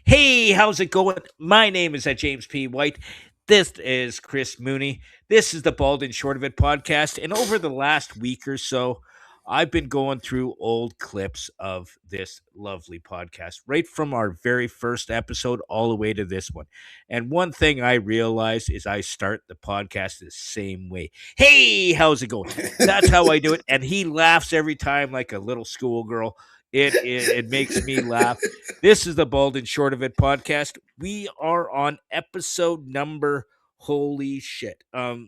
Hey, how's it going? My name is James P. White. This is Chris Mooney. This is the Bald and Short of It podcast. And over the last week or so, I've been going through old clips of this lovely podcast, right from our very first episode all the way to this one. And one thing I realized is I start the podcast the same way. Hey, how's it going? That's how I do it. And he laughs every time like a little schoolgirl. It makes me laugh. This is the Bald and Short of It podcast. We are on episode number, holy shit. Where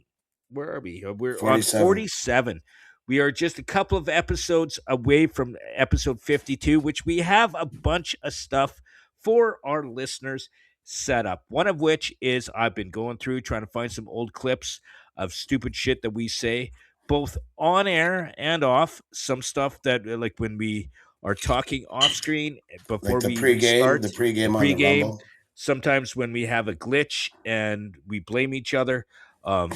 are we? We're on 47. 47. We are just a couple of episodes away from episode 52, which we have a bunch of stuff for our listeners set up. One of which is I've been going through trying to find some old clips of stupid shit that we say, both on air and off. Some stuff that, like when we are talking off screen Like before the we pregame, start the the pregame on the pregame. Rumble. Sometimes when we have a glitch and we blame each other, um,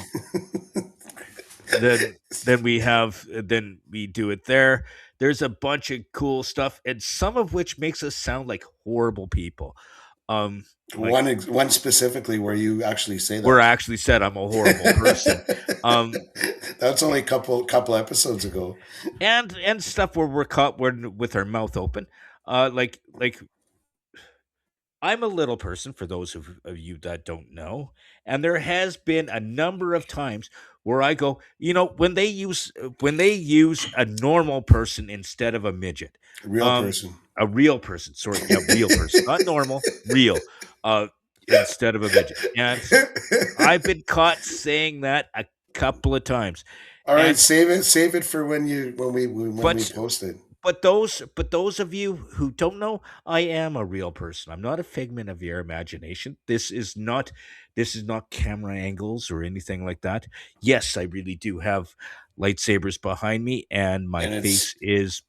then we do it there. There's a bunch of cool stuff, and some of which makes us sound like horrible people. Like One specifically where you actually say we're that. actually said I'm a horrible person. Um, That's only a couple episodes ago. and stuff where we're caught with our mouth open. Like I'm a little person, for those of you that don't know, and there has been a number of times where I go, when they use a normal person instead of a midget, Real um, person. a real person, sorry, yeah, real person, not normal, real, uh, instead of a midget, and I've been caught saying that a couple of times, All right, and save it for when we but post it. but those of you who don't know, I am a real person. I'm not a figment of your imagination. This is not camera angles or anything like that. Yes, I really do have lightsabers behind me and my And it's face is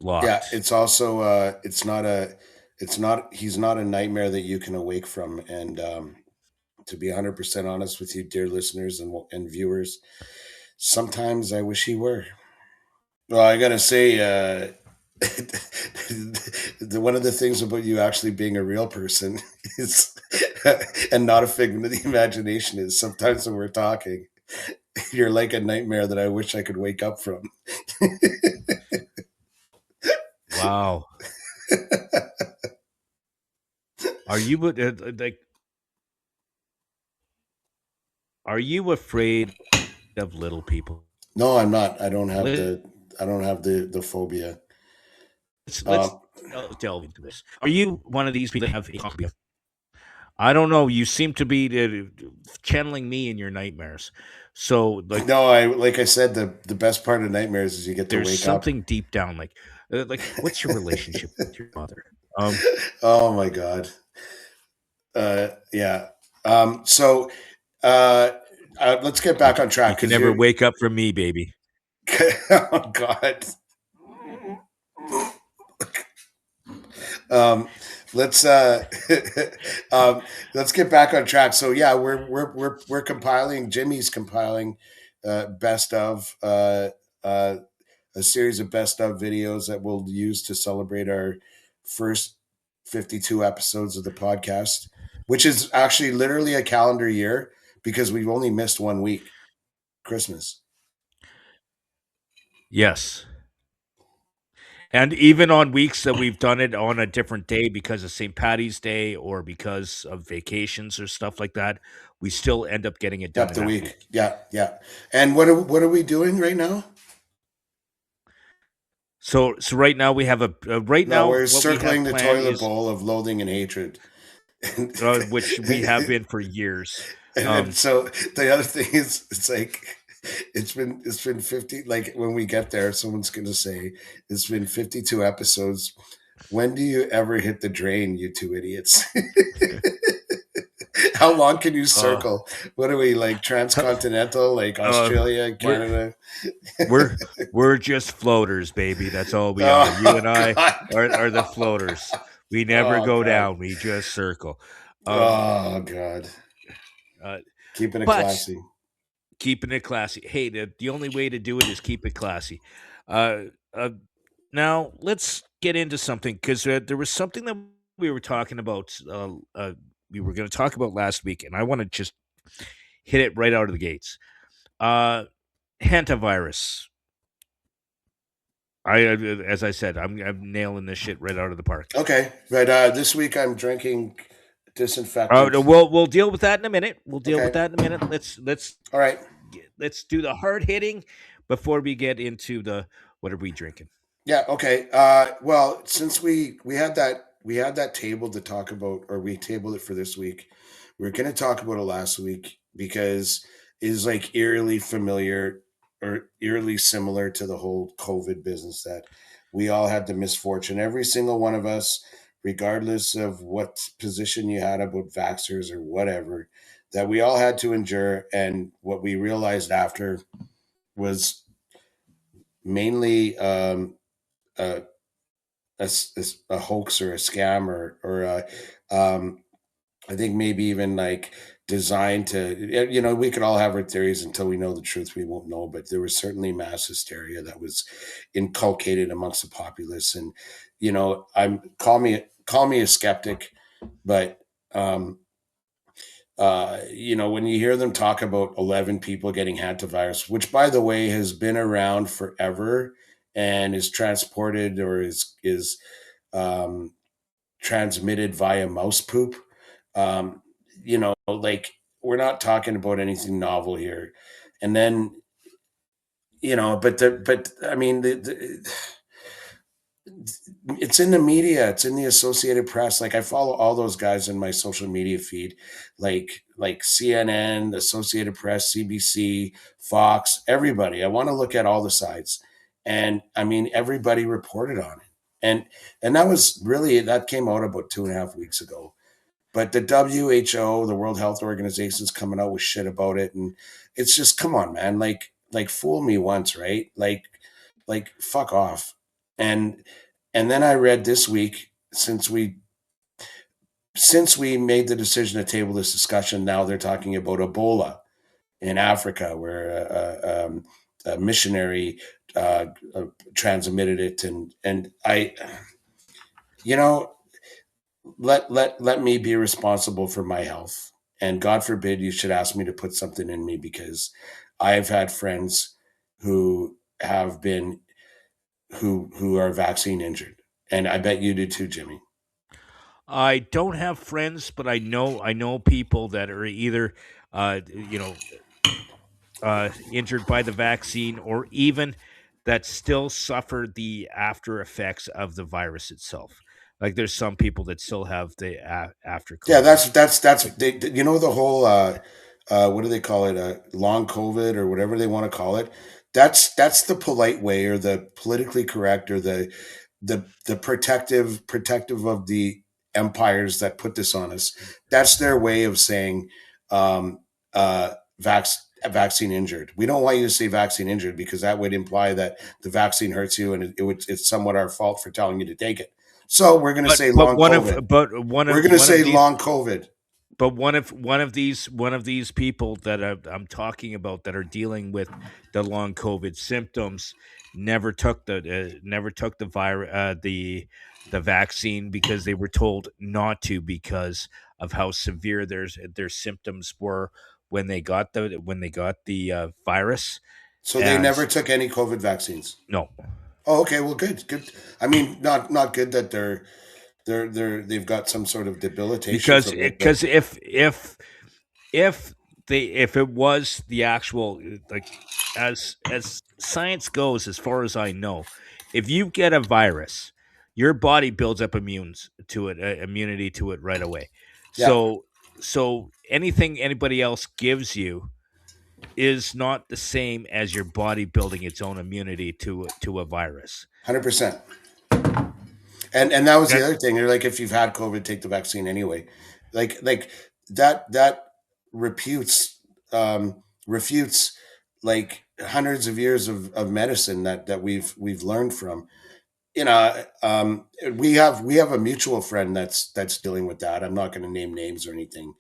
yeah, blocked. it's also it's not he's not a nightmare that you can awake from. And to be 100% honest with you, dear listeners and viewers, sometimes I wish he were. Well, I gotta say, one of the things about you actually being a real person is, and not a figment of the imagination, is sometimes when we're talking, you're like a nightmare that I wish I could wake up from. Wow. Are you like are you afraid of little people? No, I'm not. Let's I don't have the phobia. let's Um, delve into this. Are you one of these people that have a phobia? I don't know. You seem to be channeling me in your nightmares. So, like, no, like I said, the best part of nightmares is you get to there's wake up. something deep down, what's your relationship with your mother? Um, Oh my god. Yeah. So uh, let's get you back on you track can because never you're. wake up from me, baby. Oh God. Um, let's um, let's get back on track. So yeah, we're compiling. Jimmy's compiling best of uh, a series of best of videos that we'll use to celebrate our first 52 episodes of the podcast, which is actually literally a calendar year because we've only missed 1 week, Christmas. Yes. And even on weeks that we've done it on a different day because of St. Patty's Day or because of vacations or stuff like that, we still end up getting it done Yep, in the that week. week. Yeah, yeah. And what are we doing right now? So right now we have right No, now we're what we have circling the planned toilet is bowl of loathing and hatred. And, which we have been for years. and Um, so the other thing is, it's like it's been 50. Like when we get there, someone's gonna say it's been 52 episodes. When do you ever hit the drain, you two idiots? How long can you uh, circle? What are we, like transcontinental, like uh, Australia, we're Canada? we're we're just floaters, baby. That's all we are. You Oh and I are the God. floaters. We never Oh go God. down. We just circle. Um, Oh God. uh, Keeping it but classy. keeping it classy. Hey, the only way to do it is keep it classy. Uh, uh, Now let's get into something because there was something that we were talking about we were going to talk about last week, and I want to just hit it right out of the gates. Uh, Hantavirus. As I said, I'm nailing this shit right out of the park. Okay, but this week I'm drinking No, disinfectant. we'll deal with that in a minute. We'll deal with Okay, that in a minute. all right. Let's do the hard hitting before we get into the what are we drinking. Yeah. Okay. Well, since we had that table to talk about, or we tabled it for this week, we are going to talk about it last week because it is like eerily familiar or eerily similar to the whole COVID business that we all had the misfortune. Every single one of us, regardless of what position you had about vaxxers or whatever, that we all had to endure. And what we realized after was mainly a, a hoax or a scam or I think maybe even like designed to, we could all have our theories until we know the truth. We won't know, but there was certainly mass hysteria that was inculcated amongst the populace. And, call me a skeptic, but, when you hear them talk about 11 people getting hantavirus, which by the way has been around forever and is transported or is um, transmitted via mouse poop. Like we're not talking about anything novel here. And then, but I mean, it's in the media, it's in the Associated Press. Like I follow all those guys in my social media feed, like CNN, Associated Press, CBC, Fox, everybody. I want to look at all the sides. And I mean, everybody reported on it. And that came out about 2.5 weeks ago. But the WHO, the World Health Organization, is coming out with shit about it, and it's just come on, man. Like fool me once, right? Like fuck off. And then I read this week, since we made the decision to table this discussion, now they're talking about Ebola in Africa, where a missionary transmitted it, and I, you know, let me be responsible for my health, and God forbid you should ask me to put something in me, because I've had friends who have been who are vaccine injured, and I bet you do too, Jimmy. I don't have friends, but I know people that are either uh, you know injured by the vaccine, or even that still suffer the after effects of the virus itself. Like there's some people that still have the after Yeah, COVID. the whole what do they call it, long COVID or whatever they want to call it. That's the polite way, or the politically correct, or the protective of the empires that put this on us. That's their way of saying um, uh, vaccine injured. We don't want you to say vaccine injured, because that would imply that the vaccine hurts you, and it's somewhat our fault for telling you to take it. So we're going to say But long COVID. We're going to one of say these long COVID. but one of these people that I'm talking about that are dealing with the long COVID symptoms never took the virus the vaccine, because they were told not to, because of how severe their symptoms were when they got the virus. So they And never took any COVID vaccines. no, Oh, okay. Well, good. I mean, not good that they've got some sort of debilitation because from it, but if it was the actual, like, as science goes, as far as I know, if you get a virus, your body builds up immunity to it right away. yeah, So anything anybody else gives you is not the same as your body building its own immunity to a virus. 100%. And that was the That other thing. They're like, if you've had COVID, take the vaccine anyway. Like that reputes refutes like hundreds of years of medicine that we've learned from. We have a mutual friend that's dealing with that. I'm not going to name names or anything,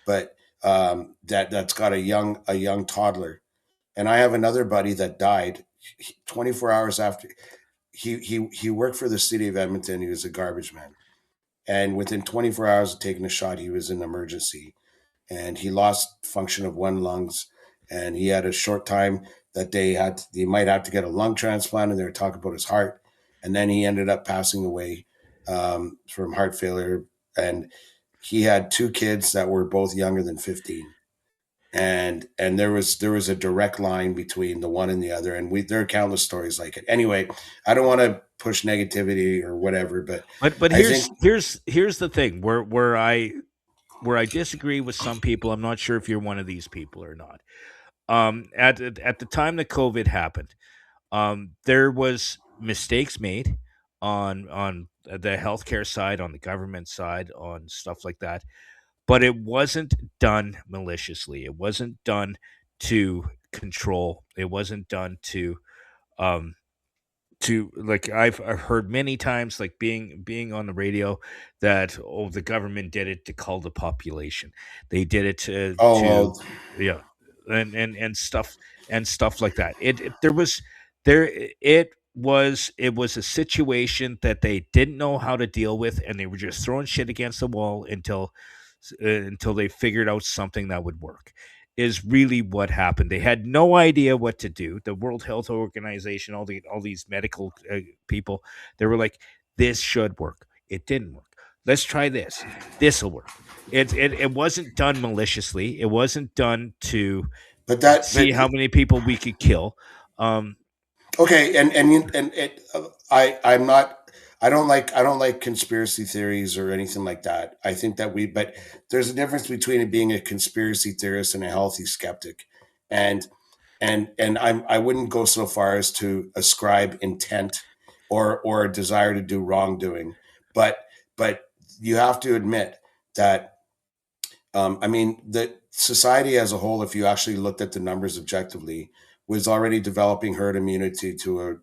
but that's got a young toddler. And I have another buddy that died 24 hours after. He worked for the city of Edmonton. He was a garbage man, and within 24 hours of taking a shot, he was in emergency, and he lost function of one lungs, and he had a short time that they might have to get a lung transplant, and they were talking about his heart, and then he ended up passing away from heart failure, and he had two kids that were both younger than 15, and there was a direct line between the one and the other, and there are countless stories like it. Anyway, I don't want to push negativity or whatever, but But I here's think here's the thing where I disagree with some people. I'm not sure if you're one of these people or not. At the time that COVID happened, there was mistakes made on the healthcare side, on the government side, on stuff like that. But it wasn't done maliciously. It wasn't done to control. It wasn't done um, like I've heard many times, like being on the radio, that the government did it to cull the population. They did it oh to well, yeah, and stuff like that. There it was a situation that they didn't know how to deal with, and they were just throwing shit against the wall until they figured out something that would work. Is really what happened. They had no idea what to do. The World Health Organization, all these medical people, they were like, "This should work." It didn't work. Let's try this. This will work. It wasn't done maliciously. It wasn't done to but that see but how many people we could kill. Um, okay, and it, I'm not. I don't like conspiracy theories or anything like that. I think that but there's a difference between it being a conspiracy theorist and a healthy skeptic, and I wouldn't go so far as to ascribe intent or a desire to do wrongdoing, but but you have to admit that I mean, the society as a whole, if you actually looked at the numbers objectively, was already developing herd immunity to a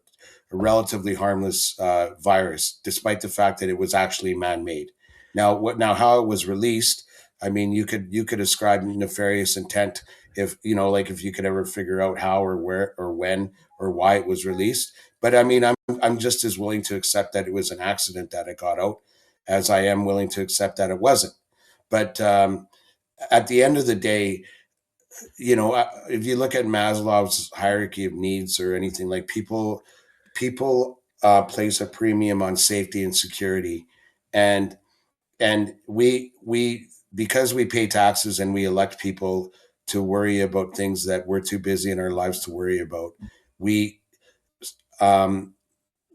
relatively harmless virus, despite the fact that it was actually man-made. Now how it was released? I mean, you could ascribe nefarious intent if you know, like if you could ever figure out how or where or when or why it was released. But I mean, I'm just as willing to accept that it was an accident that it got out, as I am willing to accept that it wasn't. But at the end of the day, you know, if you look at Maslow's hierarchy of needs or anything, like people place a premium on safety and security, and we because we pay taxes and we elect people to worry about things that we're too busy in our lives to worry about. We um,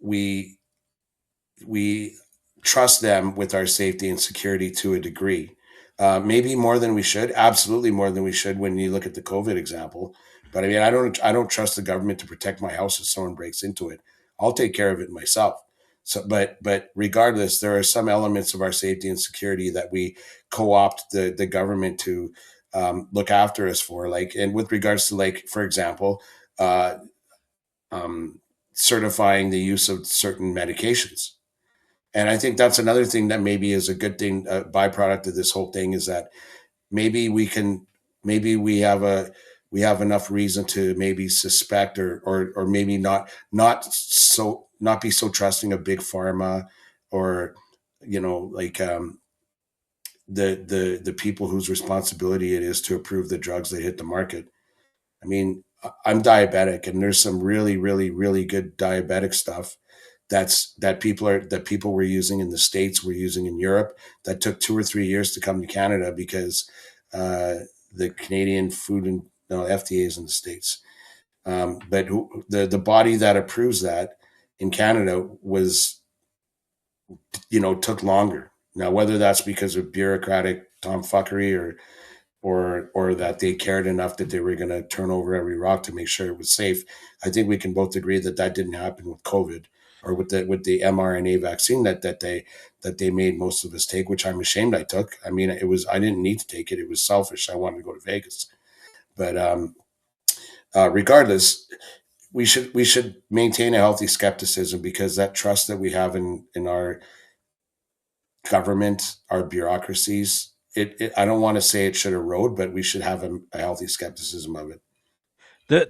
we we trust them with our safety and security to a degree. Maybe more than we should, absolutely more than we should when you look at the COVID example. But I mean, I don't trust the government to protect my house if someone breaks into it. I'll take care of it myself. So, but regardless, there are some elements of our safety and security that we co-opt the government to look after us for. Like, and with regards to, like, for example, uh, um, certifying the use of certain medications. And I think that's another thing that maybe is a good thing, a byproduct of this whole thing, is that maybe we can, maybe we have enough reason to maybe suspect or maybe not be so trusting of big pharma or, you know, like the people whose responsibility it is to approve the drugs that hit the market. I mean, I'm diabetic, and there's some really, really, really good diabetic stuff that people were using in the States, were using in Europe, that took 2 or 3 years to come to Canada because uh, the Canadian food and no, FDA is in the States. But the body that approves that in Canada was, you know, took longer. Now, whether that's because of bureaucratic tomfuckery or that they cared enough that they were going to turn over every rock to make sure it was safe. I think we can both agree that that didn't happen with COVID or with the mRNA vaccine that they made most of us take, which I'm ashamed I took. I mean, it was I didn't need to take it. It was selfish. I wanted to go to Vegas, but regardless, we should maintain a healthy skepticism because that trust that we have in our government, our bureaucracies, I don't want to say it should erode, but we should have a healthy skepticism of it,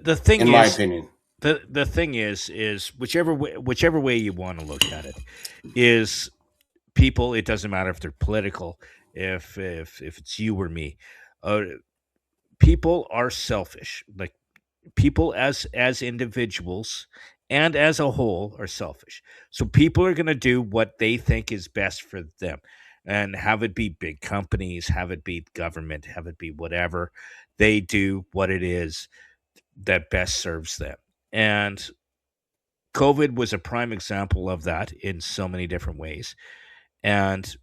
the thing in my is, opinion. the thing is whichever way you want to look at it is people, it doesn't matter if they're political, if it's you or me, uh, people are selfish. Like people as individuals and as a whole are selfish. So people are going to do what they think is best for them, and have it be big companies, have it be government, have it be whatever. They do what it is that best serves them. And COVID was a prime example of that in so many different ways. And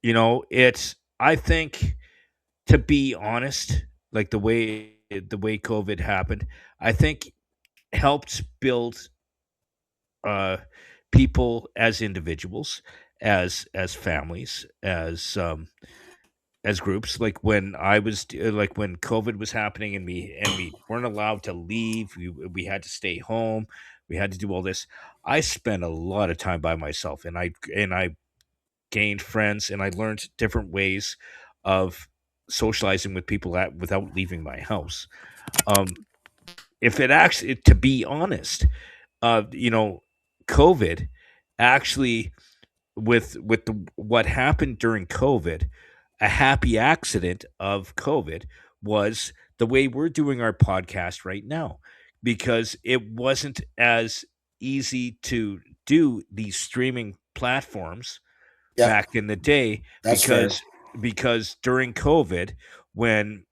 it's, I think, to be honest, like the way COVID happened, I think helped build uh people as individuals, as families, as groups. Like when like when COVID was happening, and we weren't allowed to leave, we had to stay home, we had to do all this. I spent a lot of time by myself, and I gained friends, and I learned different ways of socializing with people without leaving my house. um if it actually, to be honest, uh you know COVID actually, what happened during COVID, a happy accident of COVID was the way we're doing our podcast right now, because it wasn't as easy to do these streaming platforms Yeah, back in the day, that's fair. because during COVID, when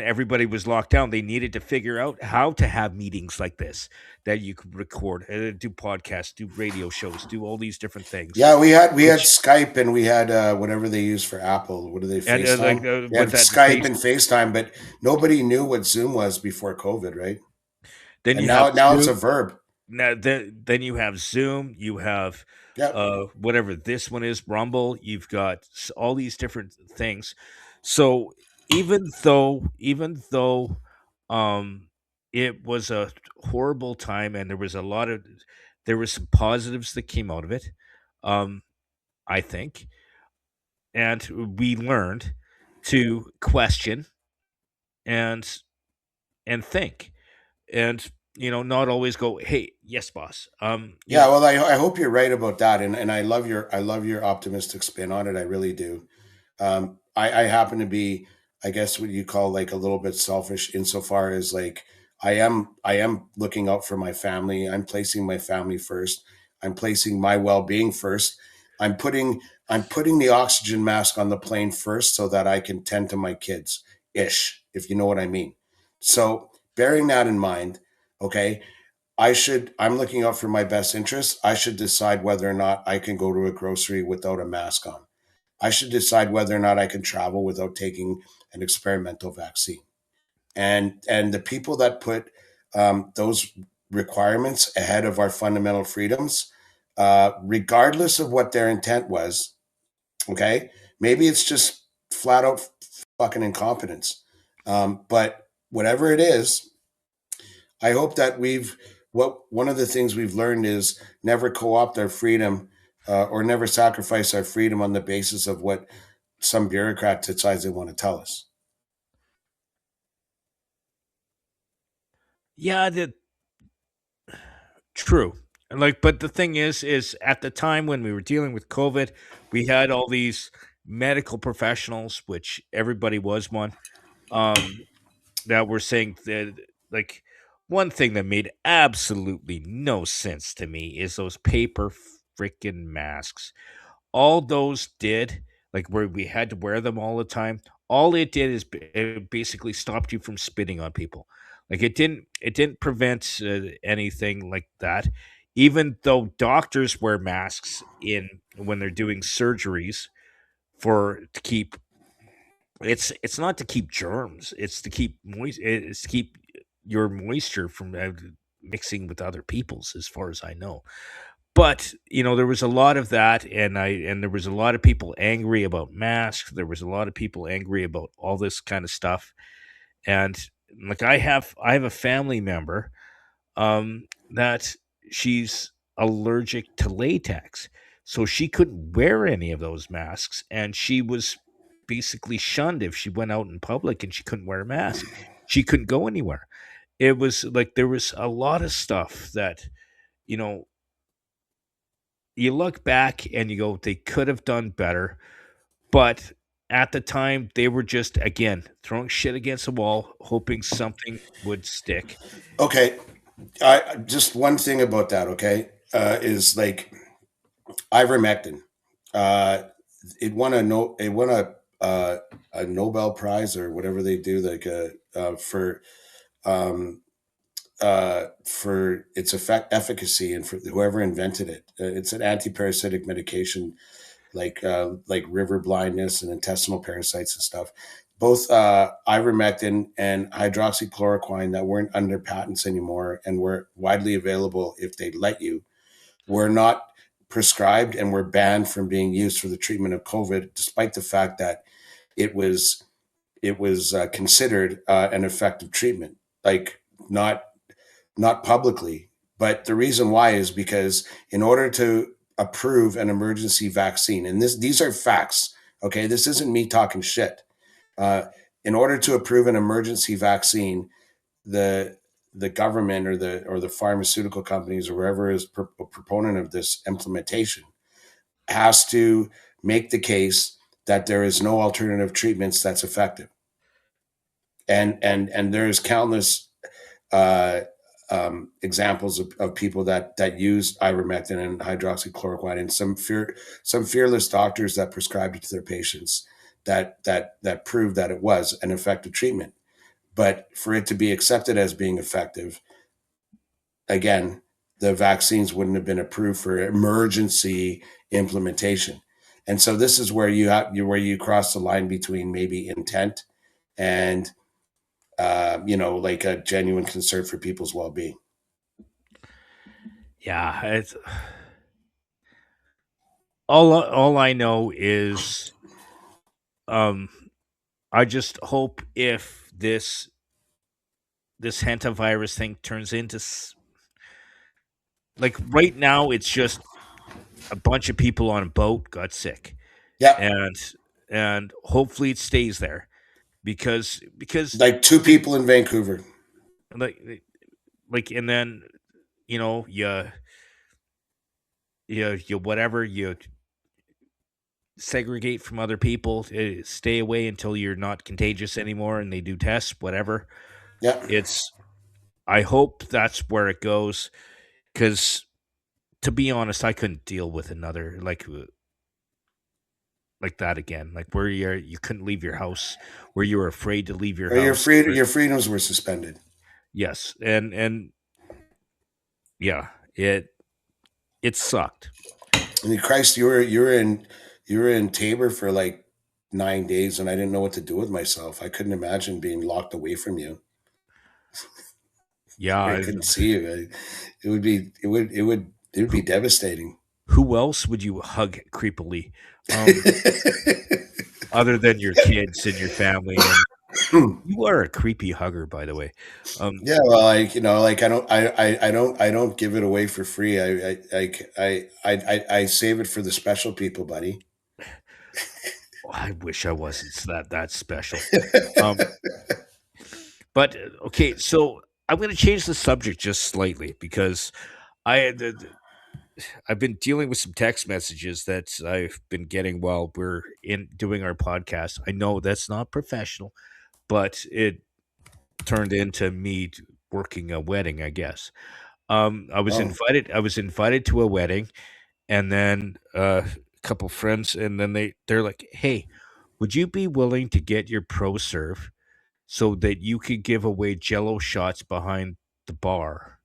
everybody was locked down, they needed to figure out how to have meetings like this, that you could record, do podcasts, do radio shows, do all these different things, Yeah, we had which Skype, and we had whatever they use for Apple. What do they, and like FaceTime? They had with that Skype face. and FaceTime, but nobody knew what Zoom was before COVID, right? Then And you have now it's a Zoom. verb. Now then you have Zoom. You have Yep. whatever this one is, Rumble. You've got all these different things. So even though um it was a horrible time, and there was some positives that came out of it, um I think, and we learned to question and think, and not always go, hey, yes boss. Yeah, well, I hope you're right about that, and I love your optimistic spin on it. I really do. I happen to be, I guess, what you call like a little bit selfish insofar as like I am looking out for my family. I'm placing my family first. I'm placing my well-being first. I'm putting I'm putting the oxygen mask on the plane first so that I can tend to my kids ish, if you know what I mean. So bearing that in mind, okay, I'm looking out for my best interests. I should decide whether or not I can go to a grocery without a mask on. I should decide whether or not I can travel without taking an experimental vaccine. And the people that put those requirements ahead of our fundamental freedoms, regardless of what their intent was, okay, maybe it's just flat out fucking incompetence. But whatever it is, I hope that what one of the things we've learned is never co-opt our freedom, or never sacrifice our freedom on the basis of what some bureaucrat decides they want to tell us. Yeah, that true. And like, but the thing is at the time when we were dealing with COVID, we had all these medical professionals, which everybody was one, um, that were saying that, like, one thing that made absolutely no sense to me is those paper freaking masks. All those did, like where we had to wear them all the time, all it did is it basically stopped you from spitting on people. Like it didn't prevent anything like that, even though doctors wear masks in when they're doing surgeries for to keep, it's not to keep germs, it's to keep it's to keep your moisture from mixing with other people's, as far as I know. But there was a lot of that, and there was a lot of people angry about masks. There was a lot of people angry about all this kind of stuff. And like I have a family member that she's allergic to latex, so she couldn't wear any of those masks, and she was basically shunned if she went out in public and she couldn't wear a mask. She couldn't go anywhere. It was like there was a lot of stuff that you know you look back and you go, they could have done better, but at the time they were just again throwing shit against the wall, hoping something would stick. Okay, just one thing about that. Okay, is like ivermectin. Uh, it won a Nobel Prize or whatever they do, like um, for its efficacy and for whoever invented it. It's an anti-parasitic medication like river blindness and intestinal parasites and stuff. Both ivermectin and hydroxychloroquine that weren't under patents anymore and were widely available if they let you were not prescribed and were banned from being used for the treatment of COVID, despite the fact that it was considered an effective treatment. Like not publicly, but the reason why is because in order to approve an emergency vaccine, and these are facts, okay, this isn't me talking shit. Uh, in order to approve an emergency vaccine, the the government or the pharmaceutical companies or whoever is a proponent of this implementation has to make the case that there is no alternative treatments that's effective. And there's countless uh, examples of people that use ivermectin and hydroxychloroquine, and some fearless doctors that prescribed it to their patients that proved that it was an effective treatment. But for it to be accepted as being effective, again, the vaccines wouldn't have been approved for emergency implementation. And so this is where where you cross the line between maybe intent and like a genuine concern for people's well-being. Yeah, it's all I know is um I just hope if this hantavirus thing turns into like right now it's just a bunch of people on a boat got sick, Yeah, and hopefully it stays there because like two people in Vancouver. like and then you whatever you segregate from other people, stay away until you're not contagious anymore, and they do tests, whatever. Yeah, It's I hope that's where it goes, because to be honest, I couldn't deal with another like that again, like where you couldn't leave your house, where you were afraid to leave your or house. your freedoms were suspended. Yes, and yeah, it sucked. I mean, Christ, you were in Tabor for like 9 days, and I didn't know what to do with myself. I couldn't imagine being locked away from you. Yeah, I couldn't see you. It would be it would be who devastating. who else would you hug creepily, um, other than your kids and your family? And you are a creepy hugger, by the way. Um, Yeah, well, like like I don't give it away for free. I save it for the special people, buddy. I wish I wasn't that special. Um, but okay, so I'm going to change the subject just slightly because I I've been dealing with some text messages that I've been getting while we're in doing our podcast. I know that's not professional, but it turned into me working a wedding, I guess. Oh, I was invited to a wedding, and then a couple friends, and then they're like, "Hey, would you be willing to get your pro serve so that you could give away Jello shots behind the bar?"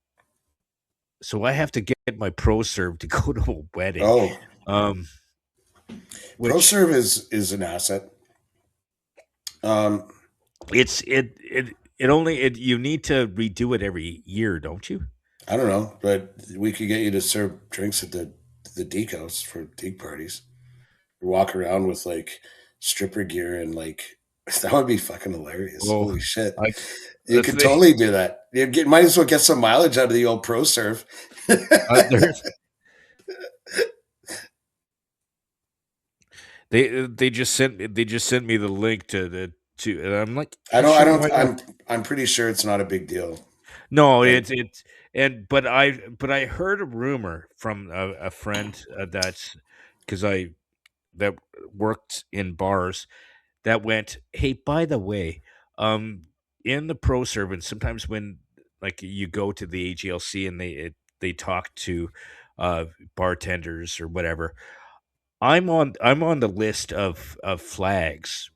So I have to get my pro serve to go to a wedding, oh, um, which ProServe is an asset. Um, it only you need to redo it every year, don't you? I don't know, but we could get you to serve drinks at the Deke house for Deke parties. Walk around with like stripper gear and like that would be fucking hilarious. Oh, Holy shit. I You the could thing totally do that. Might as well get some mileage out of the old Pro Serve. there's they just sent me the link to and I'm like, yeah, I sure, don't why not? I'm pretty sure it's not a big deal. No, And it's but I heard a rumor from a friend that's because I that worked in bars that went, hey, by the way, um, in the pro servant, sometimes when like you go to the AGLC and they talk to uh bartenders or whatever, I'm on the list of flags.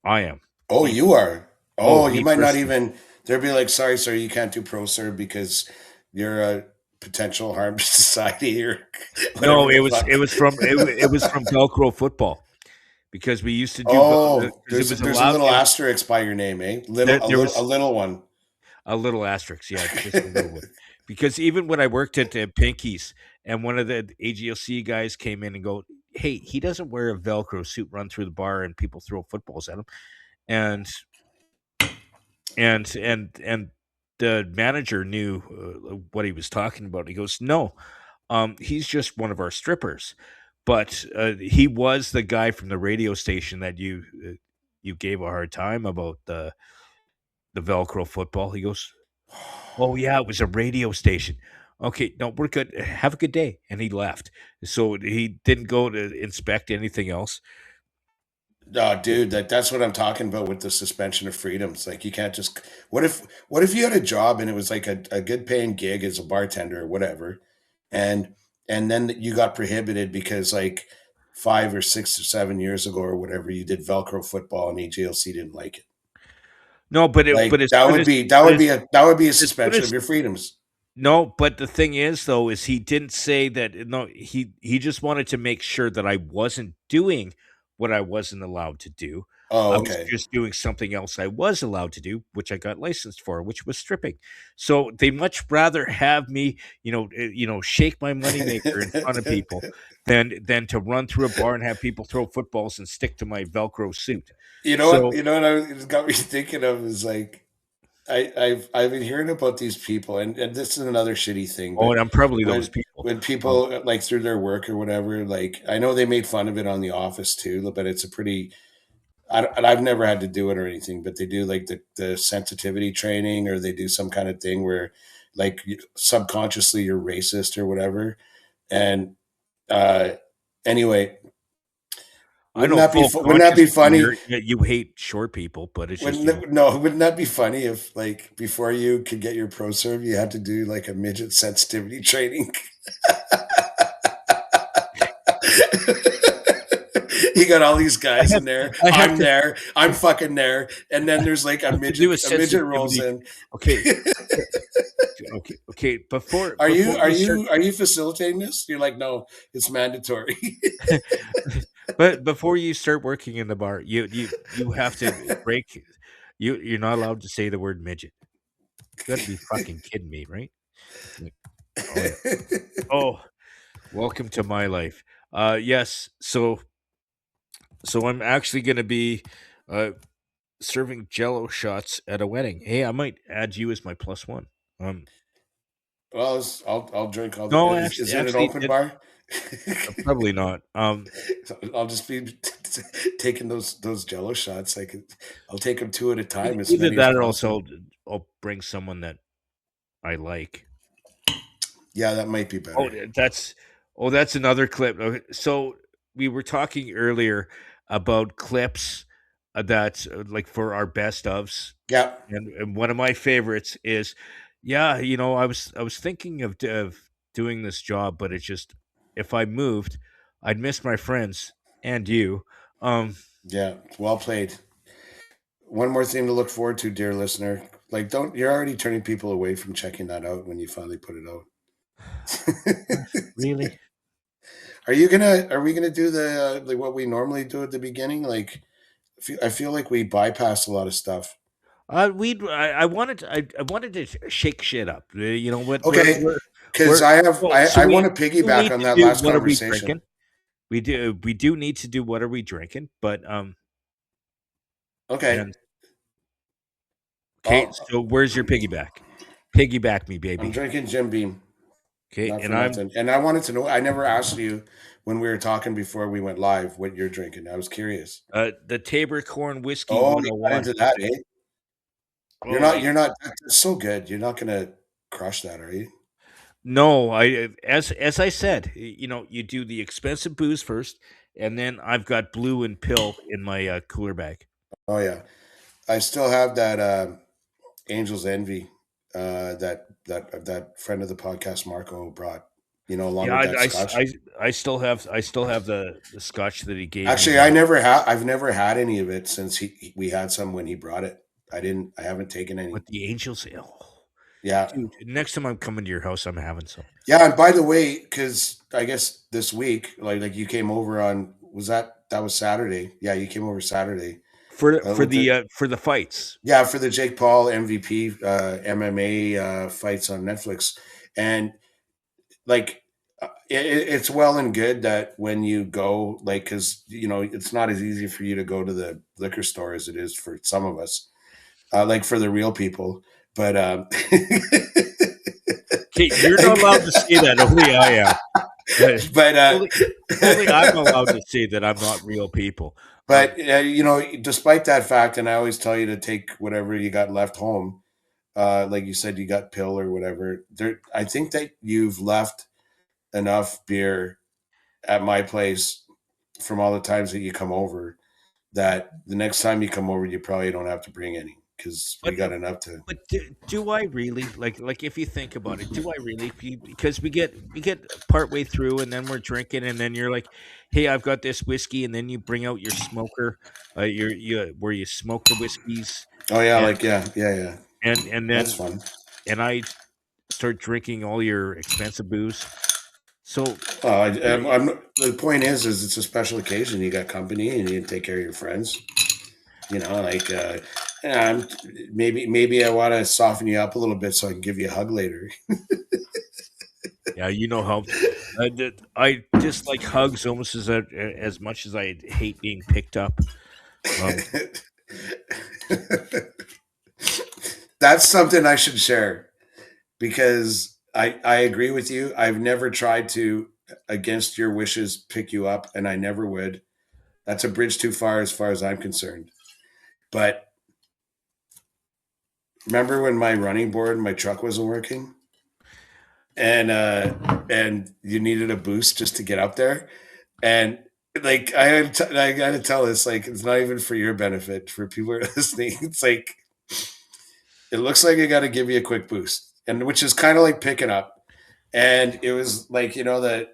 I am. oh, Me, you are. oh, Oh, you me might not personally. even. They'll be like, sorry, sir, you can't do pro serve because you're a potential harm to society or No, whatever the it fuck. was from it was from Velcro football because we used to do Oh, because it was there's a allowed little asterisk by your name, eh? there, there A was little one. a little asterisk, yeah, just a little one. Because even when I worked at Pinkies and one of the AGLC guys came in and go, "Hey, he doesn't wear a Velcro suit, run through the bar, and people throw footballs at him," and and the manager knew what he was talking about. He goes, "No, he's just one of our strippers." But he was the guy from the radio station that you gave a hard time about the Velcro football. He goes, "Oh, yeah, it was a radio station." "Okay, no, we're good. Have a good day." And he left. So he didn't go to inspect anything else. Oh, dude, that's what I'm talking about with the suspension of freedoms. Like you can't just what if you had a job and it was like a good paying gig as a bartender or whatever, and then you got prohibited because like 5 or 6 or 7 years ago or whatever you did Velcro football and EJLC didn't like it. No, but Like as soon as but as that would be a as soon suspension as of your freedoms. no, but the thing is though is he didn't say that no, he just wanted to make sure that I wasn't doing what I wasn't allowed to do. Oh, I was okay. just doing something else I was allowed to do, which I got licensed for, which was stripping. So they much rather have me, shake my moneymaker in front of people than to run through a bar and have people throw footballs and stick to my Velcro suit. You know what? So, You know what it's got me thinking of is like I've been hearing about these people, and this is another shitty thing, oh, but and I'm probably those when people. when Um, people like through their work or whatever, like I know they made fun of it on The Office too, but it's a pretty and I've never had to do it or anything, but they do like the sensitivity training, or they do some kind of thing where like subconsciously you're racist or whatever, and uh anyway, I know full wouldn't that be consciously funny? you hate short people, but it's just, No, wouldn't that be funny if like before you could get your pro serve, you had to do like a midget sensitivity training? You got all these I guys have in there. I have I'm to there. I'm fucking there. And then there's like I have to do a a midget rolls sensitivity. in. Okay, okay, Are you facilitating this? You're like, no, it's mandatory. but before you start working in the bar, you have to break you're not allowed to say the word midget. You gotta be fucking kidding me, right? Like, oh, yeah. Oh, welcome to my life. Yes, so I'm actually gonna be, uh, serving Jello shots at a wedding. Hey, I might add you as my plus one. Um, Well, I'll drink all the. no, Is it an actually, open bar? probably not. I'll just be taking those Jello shots. I'll take them two at a time, as Either many as that or else possible. I'll bring someone that I like. Yeah, that might be Oh, better. that's another clip. Okay, so we were talking earlier about clips that like for our best ofs, Yeah, and one of my favorites is, yeah, I was thinking of doing this job, but it's just if I moved, I'd miss my friends and you. Um, yeah, well played. One more thing to look forward to, dear listener. Like, don't you're already turning people away from checking that out when you finally put it out. really? Are we gonna do the like what we normally do at the beginning? Like, I feel like we bypass a lot of stuff. I wanted to shake shit up. You know what? Okay, because We're well. So I we want to do piggyback need on to that do last what are we conversation. drinking? We do need to do what are we drinking? But Okay, and okay. I'll, So where's your piggyback? Piggyback me, I'm baby. drinking Jim Beam, Okay, not for and I'm nothing. And I wanted to know. I never asked you when we were talking before we went live what you're drinking. I was curious. the Tabor Corn Whiskey Oh, you got 101. into that, eh? You're Oh, not. You're not. That's so good. You're not gonna crush that, are you? no, as I said, you do the expensive booze first, and then I've got Blue and Pill in my cooler bag. Oh yeah. I still have that Angel's Envy that friend of the podcast Marco brought. Along Yeah, with that Scotch. I still have the scotch that he gave me. Actually, I never had. I've never had any of it since we had some when he brought it. I didn't. I haven't taken any. With the Angels. Oh, Yeah, dude, next time I'm coming to your house, I'm having some. yeah. And by the way, because I guess this week, like you came over on was that was Saturday? Yeah, you came over Saturday with the For the fights. yeah for the Jake Paul MVP MMA fights on Netflix, and like it's well and good that when you go like because it's not as easy for you to go to the liquor store as it is for some of us like for the real people but Okay, you're not allowed to say that. Only I am. but only only I'm allowed to say that I'm not real people. Um, despite that fact, and I always tell you to take whatever you got left home, like you said you got pill or whatever there. I think that you've left enough beer at my place from all the times that you come over that the next time you come over, you probably don't have to bring any because we but got enough to. But do I really like if you think about it? Do I really? Because we get partway through, and then we're drinking, and then you're like, "Hey, I've got this whiskey," and then you bring out your smoker, where you smoke the whiskeys, Oh yeah, and like yeah, yeah, yeah. and That's then fun. I start drinking all your expensive booze. So I'm the point is it's a special occasion. You got company, and you take care of your friends. Like yeah, maybe I want to soften you up a little bit so I can give you a hug later. yeah, you know how I just like hugs almost as much as I hate being picked up. Um, That's something I should share because I agree with you. I've never tried to, against your wishes, pick you up, and I never would. That's a bridge too far as I'm concerned. But remember when my running board, my truck wasn't working, and you needed a boost just to get up there, and like I got to tell this, like it's not even for your benefit. For people who are listening, it's like it looks like I got to give you a quick boost, and which is kind of like picking up. And it was like that.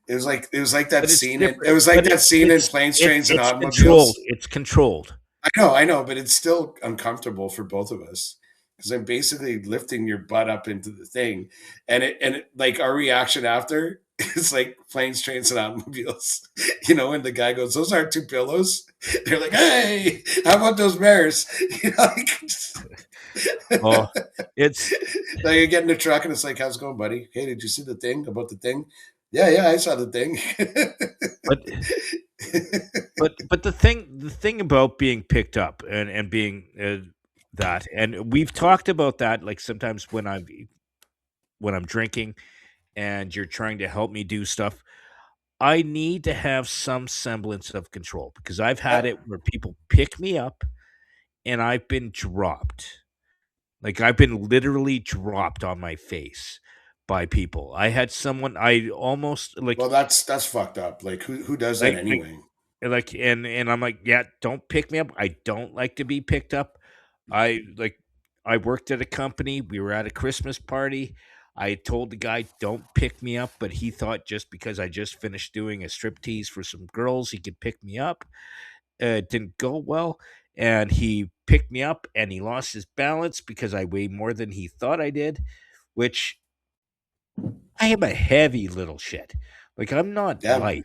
It was like that but it's scene in it different. was like But that scene in Planes, Trains, and it's controlled. Automobiles. It's controlled. I know, but it's still uncomfortable for both of us because I'm basically lifting your butt up into the thing, and like our reaction after is like Planes, Trains, and Automobiles. When the guy goes, "Those aren't two pillows." They're like, "Hey, how about those bears?" Like, Oh, it's like you get in the truck and it's like, "How's it going, buddy? Hey, did you see the thing about the thing?" Yeah, yeah, I saw the thing. but the thing about being picked up and being that, and we've talked about that, like sometimes when I'm drinking and you're trying to help me do stuff, I need to have some semblance of control because I've had Yep. it where people pick me up and I've been dropped. Like, I've been literally dropped on my face by people. I had someone I almost Well, that's fucked up. Like, who does that like like anyway? and I'm like, "Yeah, don't pick me up. I don't like to be picked up." I worked at a company. We were at a Christmas party. I told the guy, "Don't pick me up," but he thought just because I just finished doing a striptease for some girls, he could pick me up. It didn't go well, and he picked me up, and he lost his balance because I weigh more than he thought I did, which I am a heavy little shit. Like, I'm not Yeah, light.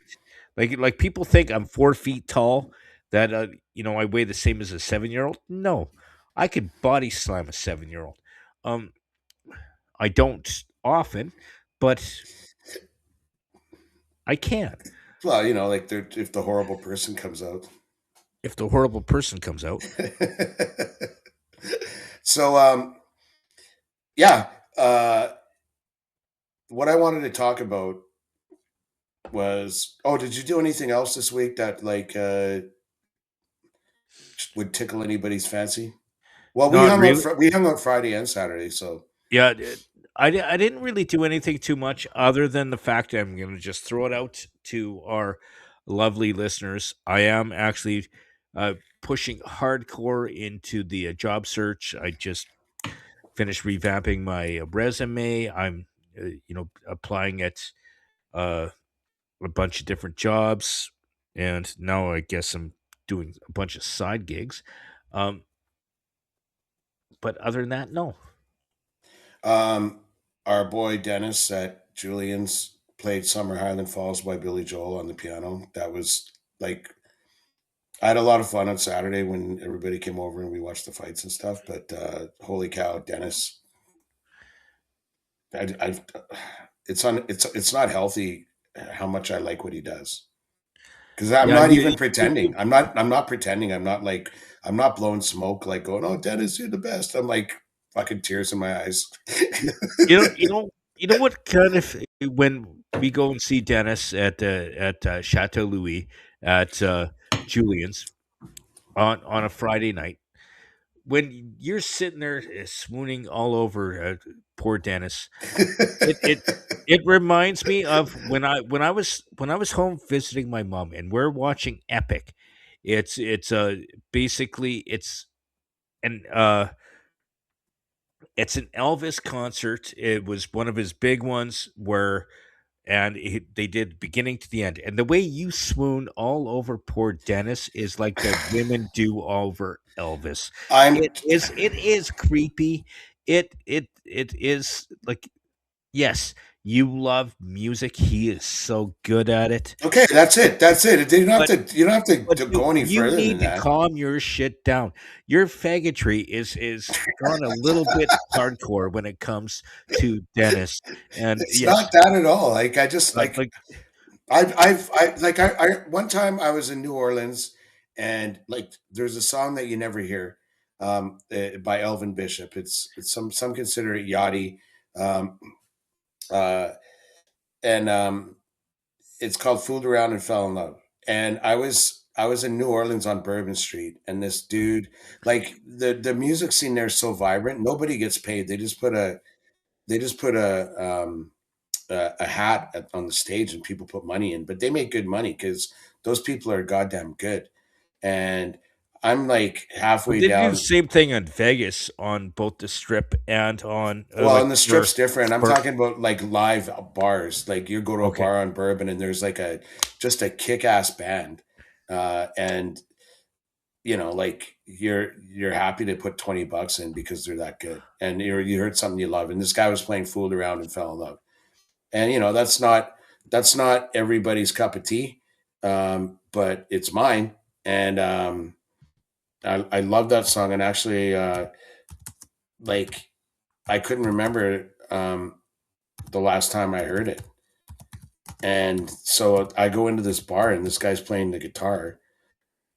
Like people think I'm 4 feet tall, that I weigh the same as a 7-year old. No, I could body slam a 7-year old. Um, I don't often, but I can well, like if the horrible person comes out. if the horrible person comes out. So, yeah, uh, what I wanted to talk about was, oh, did you do anything else this week that like would tickle anybody's fancy? Well, Not really. We hung out Friday and Saturday, so Yeah, I didn't really do anything too much other than the fact that I'm going to just throw it out to our lovely listeners. I am actually pushing hardcore into the job search. I just finished revamping my resume. I'm, applying at uh, a bunch of different jobs, and now I guess I'm doing a bunch of side gigs. Um, but other than that, no. um, our boy Dennis at Julian's played "Summer Highland Falls" by Billy Joel on the piano. That was like I had a lot of fun on Saturday when everybody came over and we watched the fights and stuff. But holy cow, Dennis! I it's not healthy how much I like what he does. Because I'm Yeah, not even pretending. I'm not pretending. I'm not blowing smoke like going, "Oh, Dennis, you're the best." I'm like fucking tears in my eyes. you know, you know, you know what kind of when we go and see Dennis at Chateau Louis at Julian's on a Friday night, when you're sitting there swooning all over poor Dennis, it it reminds me of when I was home visiting my mom and we're watching Epic. It's basically an uh it's an Elvis concert. It was one of his big ones where they did beginning to the end. And the way you swoon all over poor Dennis is like the women do over Elvis. I'm It is creepy. It is like, yes, you love music. He is so good at it. okay. That's it. That's it. You don't have But to. You don't have but to go any you further than need to that. calm your shit down. Your faggotry is gone a little bit hardcore when it comes to Dennis. And It's yes, not that at all. Like I just like like I one time I was in New Orleans and like there's a song that you never hear by Elvin Bishop. It's some consider it yachty, um, uh, and it's called "Fooled Around and Fell in Love." And I was in New Orleans on Bourbon Street, and this dude like the music scene there is so vibrant. Nobody gets paid. They just put a hat on the stage and people put money in, but they make good money because those people are goddamn good. And I'm like but halfway they do the down. same thing in Vegas on both the strip and on Well, and the strip's different. I'm for talking about like live bars. Like you go to a okay. bar on Bourbon and there's like a just a kick ass band, and like you're happy to put $20 in because they're that good, and you heard something you love. And this guy was playing "Fooled Around and Fell in Love," and that's not everybody's cup of tea, but it's mine. And I love that song. And actually, like I couldn't remember the last time I heard it. And so I go into this bar and this guy's playing the guitar,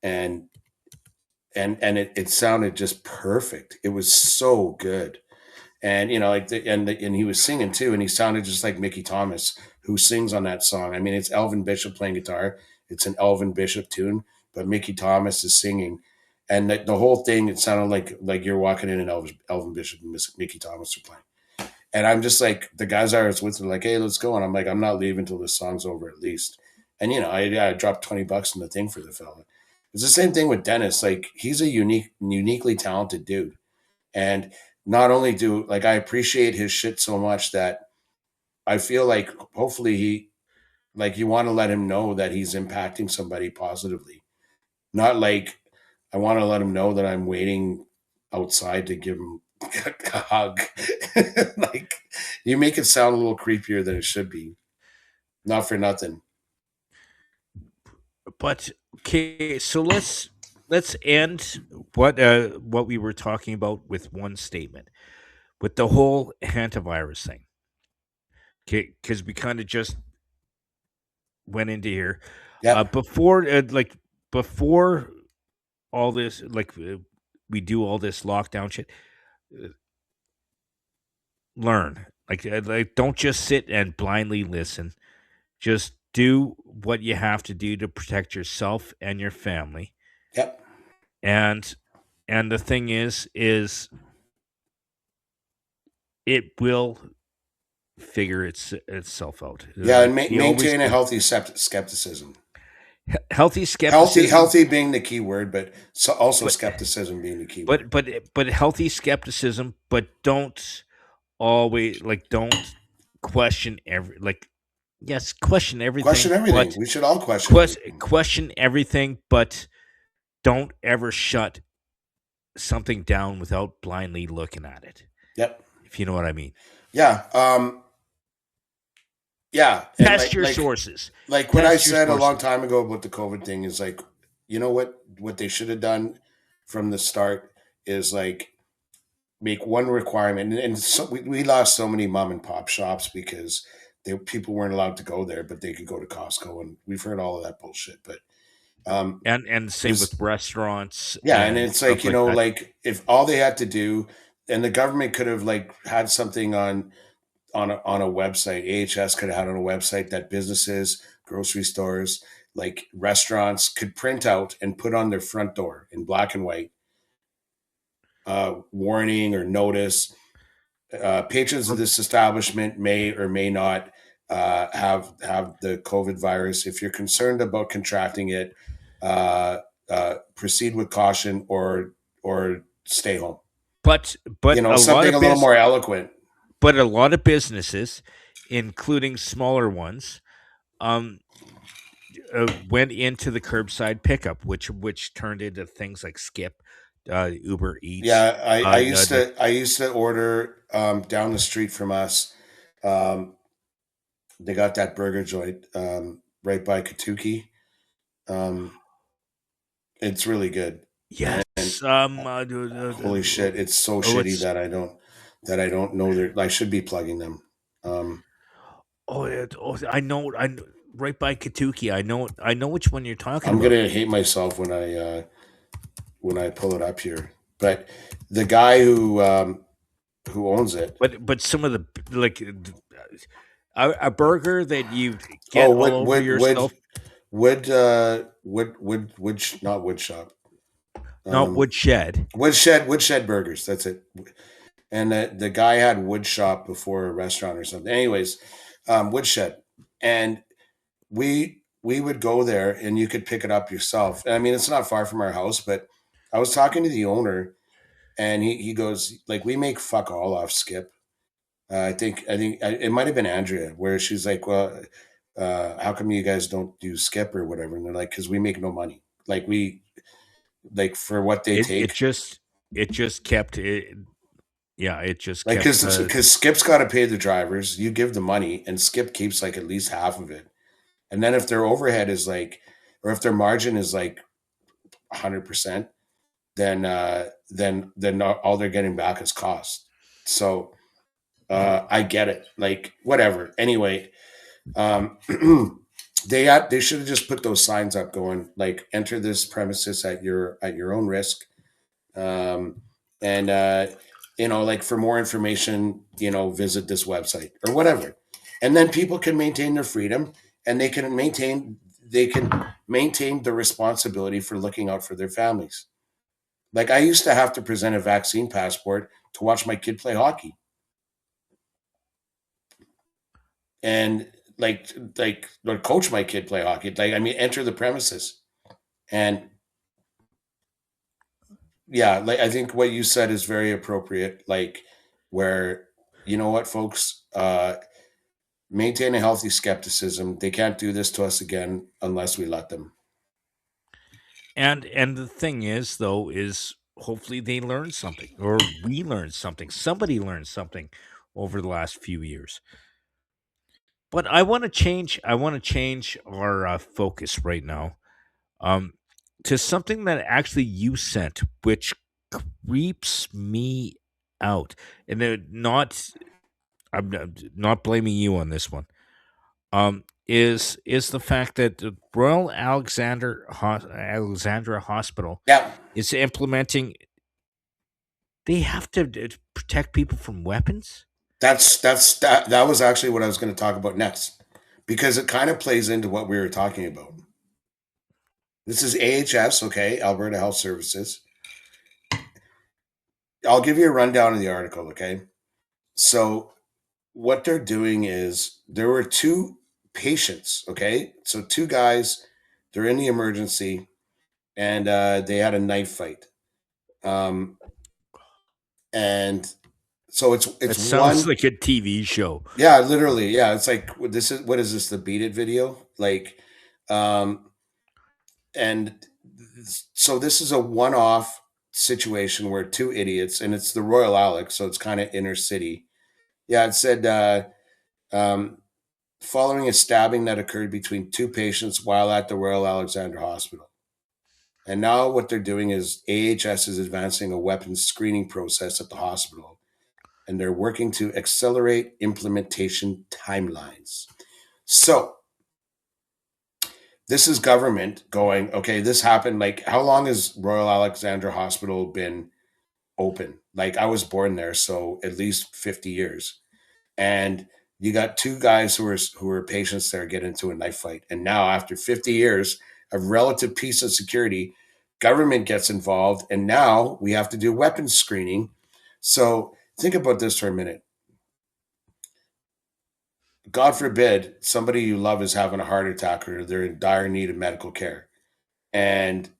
and it sounded just perfect. It was so good. And and he was singing too, and he sounded just like Mickey Thomas, who sings on that song. I mean, it's Elvin Bishop playing guitar. It's an Elvin Bishop tune, but Mickey Thomas is singing, and the whole thing, it sounded like you're walking in and Elvin Bishop and Mickey Thomas are playing. And I'm just like, the guys I was with are like, "Hey, let's go." And I'm like, "I'm not leaving until this song's over at least." And I dropped $20 in the thing for the fella. It's the same thing with Dennis. Like he's a uniquely talented dude, and not only do like I appreciate his shit so much that I feel like hopefully you want to let him know that he's impacting somebody positively. Not like I want to let him know that I'm waiting outside to give him a hug. Like you make it sound a little creepier than it should be. Not for nothing. But okay, so let's end what we were talking about with one statement, with the whole hantavirus thing. Okay, because we kind of just went into here Yep. before all this, we do all this lockdown shit. uh, Learn, don't just sit and blindly listen. Just do what you have to do to protect yourself and your family, Yep. and and the thing is it will figure itself out. Yeah, and They always maintain a do. healthy skepticism. Healthy Healthy, skepticism, healthy being the key word, but so also but skepticism being the key word. but healthy skepticism, but don't always don't question every like yes, question Question everything, everything. but We should all question everything. question everything, but don't ever shut something down without blindly looking at it. Yep. If you know what I mean. Yeah. Yeah. And Test your sources. like what I Test your said a long sources. time ago about the COVID thing is like, you know what they should have done from the start is like make one requirement, and so we lost so many mom and pop shops because people weren't allowed to go there, but they could go to Costco, and we've heard all of that bullshit. But um, And the it same with was restaurants yeah, and and it's like stuff like that. like if all they had to do, and the government could have like had something on a website. AHS could have had on a website that businesses, grocery stores, like restaurants could print out and put on their front door in black and white, warning or notice. Patrons of Or- this establishment may or may not have the COVID virus. If you're concerned about contracting it, uh, proceed with caution or stay home. But You know, something a little more eloquent. a lot of businesses, including smaller ones, um, went into the curbside pickup, which turned into things like Skip, Uber Eats. Yeah, I used to order down the street from us. Um, they got that burger joint right by Katuki. Um, it's really good, Yes. and holy shit, it's so Oh, shitty it's that I don't know that I should be plugging them. I know right by Katuki. I know which one you're talking I'm about. gonna hate myself when I pull it up here, but the guy who owns it. But some of the like a burger that you Oh, get all over yourself, not wood shop. not Um, woodshed. Woodshed Burgers. That's it. And the guy had wood shop before a restaurant or something. Anyways, Woodshed, and we would go there, and you could pick it up yourself. And I mean, it's not far from our house, but I was talking to the owner, and he goes like, we make fuck all off Skip. I think it might have been Andrea, where she's like, well, how come you guys don't do Skip or whatever? And they're like, because we make no money. Like we like for what they It take. just it just kept it. Yeah, it just Like, kept. because Skip's got to pay the drivers, you give the money, and Skip keeps like at least half of it. And then if their overhead is like, or if their margin is like 100%, then not, all they're getting back is cost. So I get it. Like whatever. Anyway, um, they should have just put those signs up going like enter this premises at your own risk. Um, and like for more information, visit this website or whatever. And then people can maintain their freedom, and they can maintain the responsibility for looking out for their families. Like I used to have to present a vaccine passport to watch my kid play hockey. And or coach my kid play hockey. Like I mean enter the premises. And yeah, like I think what you said is very appropriate. Like where you know what, folks, maintain a healthy skepticism. They can't do this to us again unless we let them. And the thing is, though, is hopefully they learn something, or we learn something. Somebody learned something over the last few years. But I want to change. I want to change our focus right now, um, to something that actually you sent, which creeps me out. And I'm not blaming you on this one. Is the fact that the Royal Alexandra Hospital Yeah, is implementing. They have to protect people from weapons. that was actually what I was going to talk about next, because it kind of plays into what we were talking about. This is AHS, okay, Alberta Health Services. I'll give you a rundown of the article, okay? So what they're doing is there were two patients, okay? So two guys, they're in the emergency, and they had a knife fight. Um, and so it's That sounds one. like a TV show. Yeah, literally. Yeah, it's like what is this, the Beat It video? Like, um, and so this is a one-off situation where two idiots, and it's the Royal Alex, so it's kind of inner city. Yeah, it said um, following a stabbing that occurred between two patients while at the Royal Alexandra Hospital. And now what they're doing is AHS is advancing a weapons screening process at the hospital, and they're working to accelerate implementation timelines. So this is government going, okay, this happened. Like, how long has Royal Alexandra Hospital been open? Like, I was born there, so at least 50 years. And you got two guys who are patients there get into a knife fight. And now, after 50 years of relative peace and security, government gets involved, and now we have to do weapons screening. So think about this for a minute. God forbid somebody you love is having a heart attack or they're in dire need of medical care. And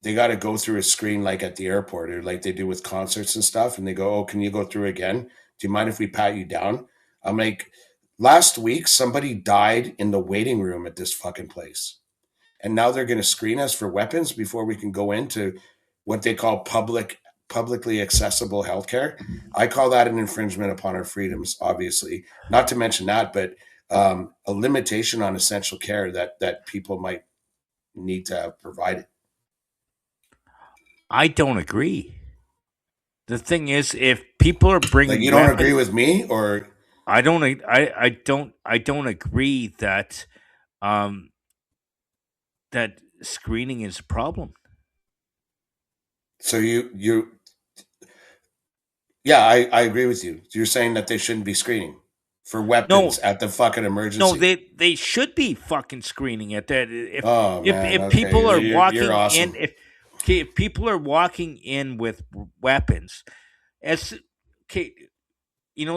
they got to go through a screen like at the airport or like they do with concerts and stuff. And they go, "Oh, can you go through again? Do you mind if we pat you down?" I'm like, last week, somebody died in the waiting room at this fucking place. And now they're going to screen us for weapons before we can go into what they call publicly accessible healthcare. I call that an infringement upon our freedoms, obviously. Not to mention that, but a limitation on essential care that people might need to have provided. I don't agree. The thing is, if people are Like, bringing you don't agree weapons, with me, or I don't agree that um that screening is a problem. so you yeah, I agree with you. You're saying that they shouldn't be screening for weapons No, at the fucking no, emergency. they should be fucking screening it. That Oh man, if okay, people are you're walking in, awesome. if okay, if people are walking in with weapons, as okay,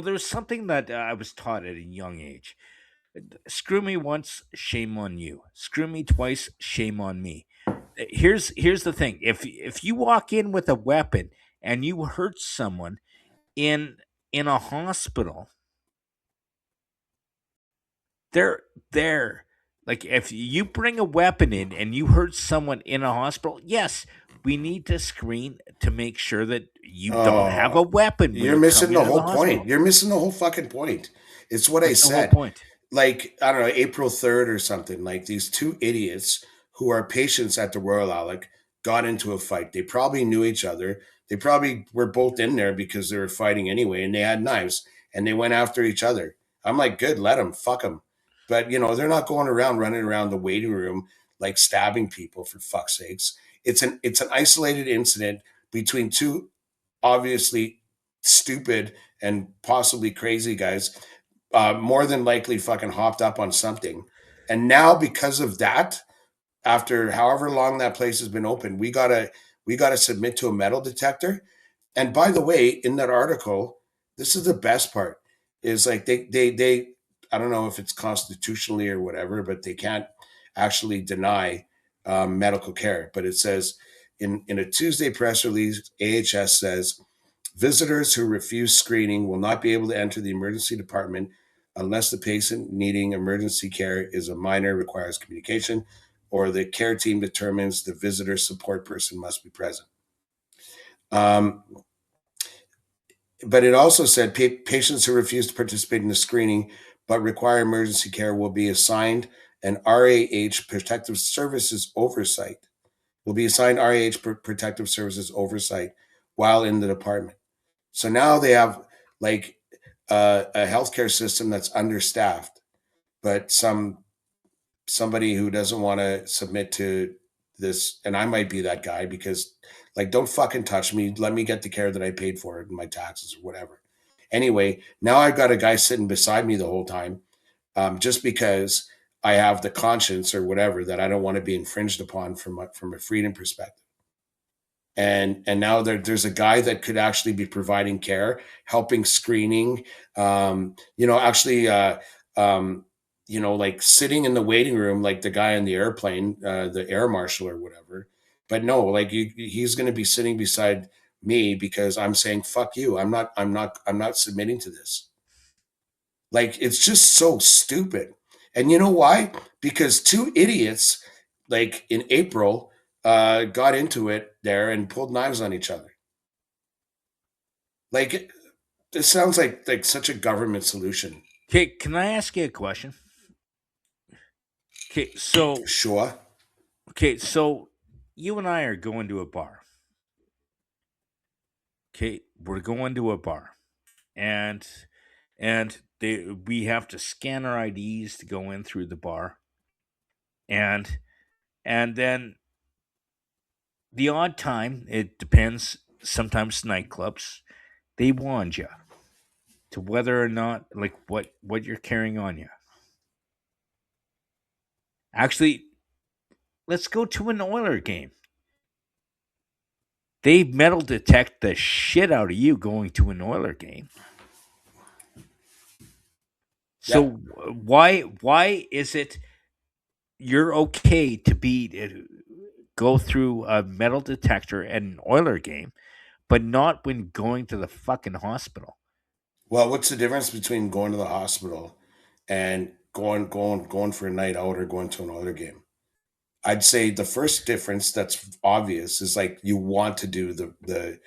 there's something that I was taught at a young age. Screw me once, shame on you. Screw me twice, shame on me. Here's the thing. If you walk in with a weapon and you hurt someone in in a hospital, they're there. Like if you bring a weapon in and you hurt someone in a hospital, yes, we need to screen to make sure that you don't have a Oh, weapon when you're you come missing the into the whole point. hospital. You're missing the whole fucking point. It's what I What's the whole said. point? Like, I don't know, April 3rd or something. Like, these two idiots who are patients at the Royal Alec got into a fight. They probably knew each other. They probably were both in there because they were fighting anyway, and they had knives and they went after each other. I'm like, good, let them, fuck them. But they're not going around running around the waiting room like stabbing people, for fuck's sakes. It's an isolated incident between two obviously stupid and possibly crazy guys, more than likely fucking hopped up on something. And now, because of that, after however long that place has been open, we gotta submit to a metal detector. And by the way, in that article, this is the best part, is like they I don't know if it's constitutionally or whatever, but they can't actually deny medical care. But it says in a Tuesday press release, AHS says visitors who refuse screening will not be able to enter the emergency department unless the patient needing emergency care is a minor, requires communication, or the care team determines the visitor support person must be present. Um, but it also said patients who refuse to participate in the screening but require emergency care will be assigned an RAH protective services oversight. Will be assigned RAH protective services oversight while in the department. So now they have like a healthcare system that's understaffed, but somebody who doesn't want to submit to this, and I might be that guy because, like, don't fucking touch me. Let me get the care that I paid for it in my taxes or whatever. Anyway, now I've got a guy sitting beside me the whole time, just because I have the conscience or whatever that I don't want to be infringed upon from a freedom perspective. and now there's a guy that could actually be providing care, helping screening, actually, um, like sitting in the waiting room, like the guy in the airplane, the air marshal or whatever. But no, like he's going to be sitting beside me because I'm saying fuck you. I'm not submitting to this. Like it's just so stupid. And you know why? Because two idiots, like in April, got into it there and pulled knives on each other. Like this sounds like such a government solution. Okay, can I ask you a question? Okay, so Sure. okay, so you and I are going to a bar. Okay, we're going to a bar, and we have to scan our IDs to go in through the bar, and then the odd time it depends. Sometimes nightclubs they wand you to whether or not like what you're carrying on you. Actually, let's go to an Oiler game. They metal detect the shit out of you going to an Oiler game. So Yeah. why is it you're okay to be go through a metal detector at an Oiler game, but not when going to the fucking hospital? Well, what's the difference between going to the hospital and going for a night out or going to another game? I'd say the first difference that's obvious is like you want to do the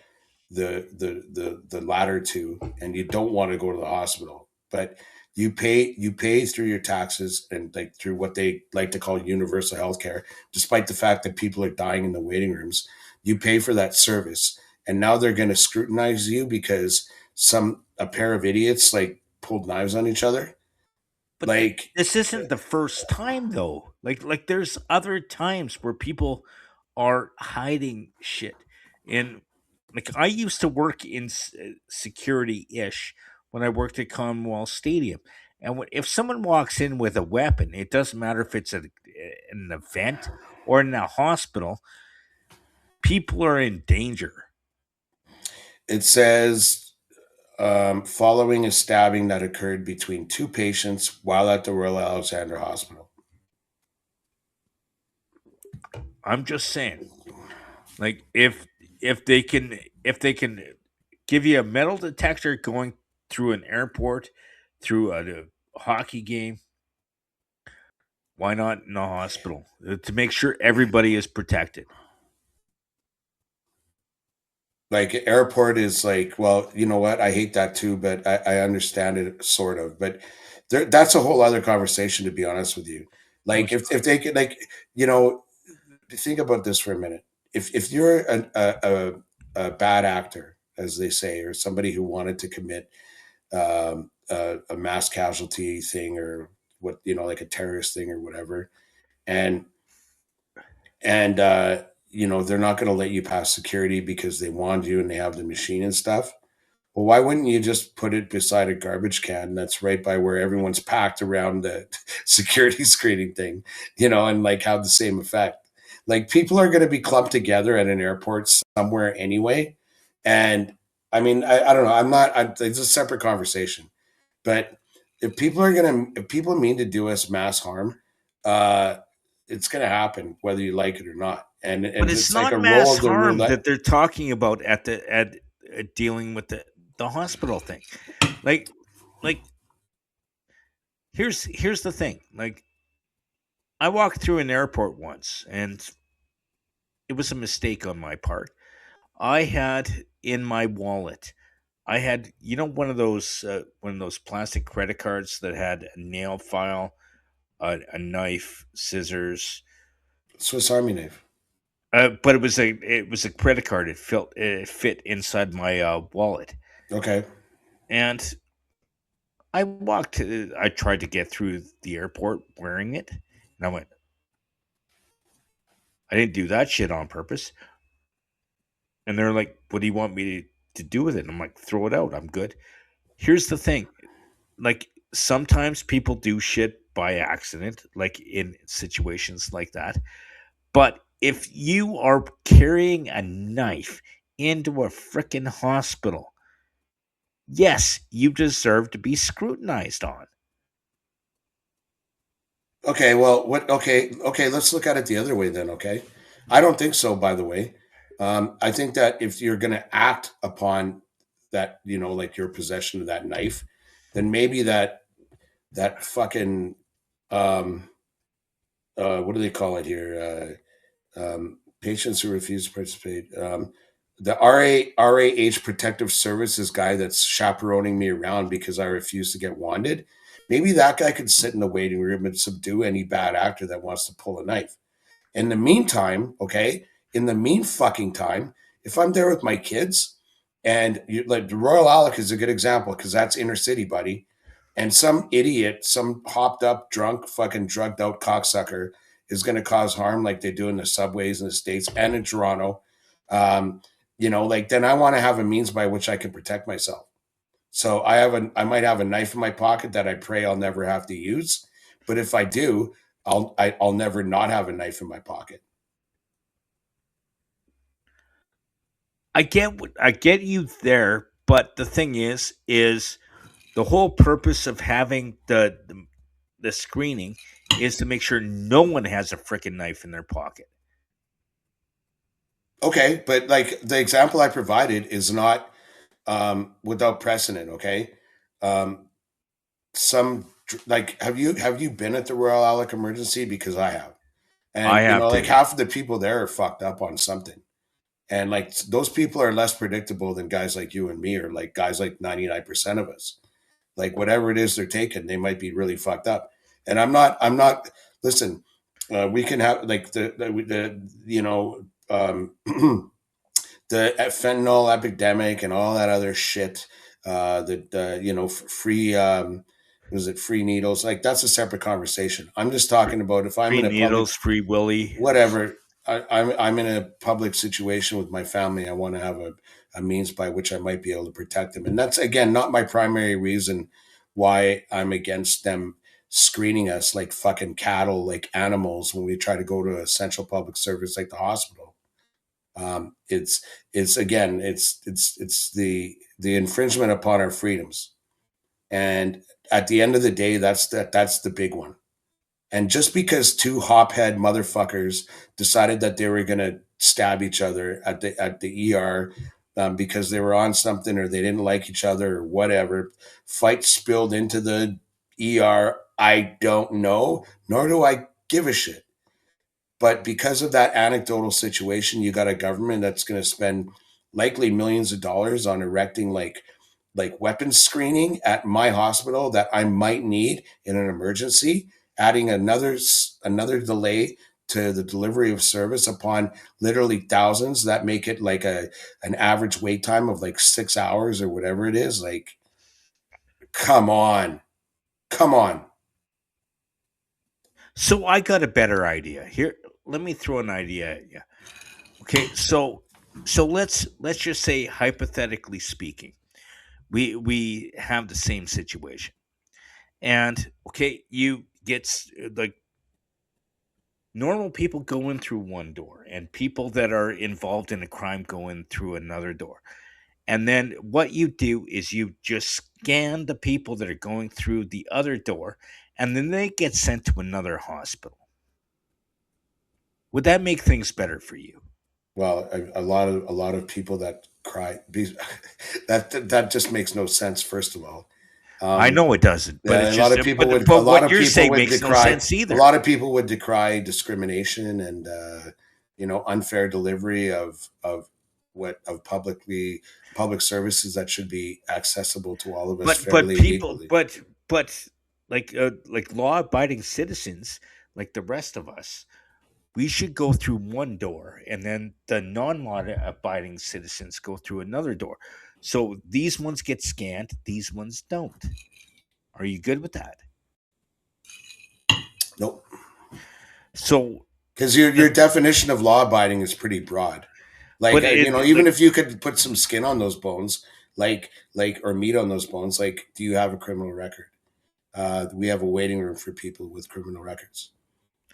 latter two, and you don't want to go to the hospital, but you pay through your taxes and like through what they like to call universal health care, despite the fact that people are dying in the waiting rooms. You pay for that service, and now they're going to scrutinize you because some a pair of idiots like pulled knives on each other. But Like, this isn't the first time though. Like there's other times where people are hiding shit. And like I used to work in security ish when I worked at Commonwealth Stadium. And if someone walks in with a weapon, it doesn't matter if it's an event or in a hospital, people are in danger. it says, following a stabbing that occurred between two patients while at the Royal Alexandra Hospital. I'm just saying. Like if they can give you a metal detector going through an airport, through a hockey game, why not in a hospital to make sure everybody is protected? Like airport is like, well, you know what? I hate that too, but I understand it sort of. But that's a whole other conversation, to be honest with you. Oh, Like if they could, like, you know, think about this for a minute. If you're a bad actor, as they say, or somebody who wanted to commit a mass casualty thing, or what, like a terrorist thing or whatever, and they're not going to let you pass security because they want you and they have the machine and stuff. Well, why wouldn't you just put it beside a garbage can that's right by where everyone's packed around the security screening thing, and like have the same effect? Like people are going to be clumped together at an airport somewhere anyway. And I mean, I don't know. It's a separate conversation. But if people mean to do us mass harm, uh, it's going to happen whether you like it or not. And but and it's it's like not a roll mass of the harm roulette. that they're talking about at dealing with the hospital thing. Like like here's the thing. Like I walked through an airport once, and it was a mistake on my part. I had in my wallet, I had one of those plastic credit cards that had a nail file, a knife, scissors. Swiss Army knife. But it was a credit card. It fit inside my wallet, Okay. and I tried to get through the airport wearing it, and I went. I didn't do that shit on purpose. And they're like, "What do you want me to do with it?" And I'm like, "Throw it out. I'm good." Here's the thing. Like sometimes people do shit by accident, like in situations like that. But if you are carrying a knife into a freaking hospital, yes, you deserve to be scrutinized on. Okay, well, what? Okay. Let's look at it the other way then. Okay, I don't think so. By the way, I think that if you're going to act upon that, like your possession of that knife, then maybe that fucking um, what do they call it here? Patients who refuse to participate. The RAH Protective Services guy that's chaperoning me around because I refuse to get wanded. Maybe that guy could sit in the waiting room and subdue any bad actor that wants to pull a knife. In the meantime, okay, in the mean fucking time, if I'm there with my kids, and like the Royal Alec is a good example because that's inner city, buddy. And some idiot, some hopped up, drunk, fucking drugged out cocksucker is going to cause harm like they do in the subways in the States and in Toronto. Um, like then I want to have a means by which I can protect myself. So I might have a knife in my pocket that I pray I'll never have to use. But if I do, I'll never not have a knife in my pocket. I get you there, but the thing is the whole purpose of having the screening is to make sure no one has a freaking knife in their pocket. Okay, but like the example I provided is not without precedent. Okay, um, some like have you been at the Royal Alec Emergency? Because I have, I and have like to. half of the people there are fucked up on something, and like those people are less predictable than guys like you and me, or like guys like 99% of us. Like whatever it is they're taking, they might be really fucked up. And I'm not. Listen, we can have like the the fentanyl epidemic and all that other shit. Free was it free needles? Like that's a separate conversation. I'm just talking about if I'm Free in a public needles, free willy. whatever. I'm in a public situation with my family. I want to have a means by which I might be able to protect them, and that's again not my primary reason why I'm against them screening us like fucking cattle, like animals when we try to go to essential public service like the hospital. It's again it's the infringement upon our freedoms, and at the end of the day, that's the big one. And just because two hophead motherfuckers decided that they were gonna stab each other at the ER because they were on something or they didn't like each other or whatever, fight spilled into the ER. I don't know, nor do I give a shit. But because of that anecdotal situation, you got a government that's going to spend likely millions of dollars on erecting like weapons screening at my hospital that I might need in an emergency, adding another delay to the delivery of service upon literally thousands that make it like an average wait time of like 6 hours or whatever it is. Like, come on, come on. So I got a better idea. Here, let me throw an idea at you. Okay, so let's just say hypothetically speaking, we have the same situation. And okay, you get like normal people go in through one door and people that are involved in a crime go in through another door. And then what you do is you just scan the people that are going through the other door and then they get sent to another hospital. Would that make things better for you? Well, a lot of people that cry that just makes no sense. First of all, I um, know it doesn't, but it's a just lot of people would a but lot what of you're people saying would makes no decry sense a either. lot of people would decry discrimination and unfair delivery of what of public services that should be accessible to all of us But fairly and people equally. but like law abiding citizens like the rest of us, we should go through one door and then the non-law abiding citizens go through another door. So these ones get scanned, these ones don't. Are you good with that? Nope, So because your the definition of law abiding is pretty broad. Like but it even like if you could put some skin on those bones, or meat on those bones, like do you have a criminal record? We have a waiting room for people with criminal records.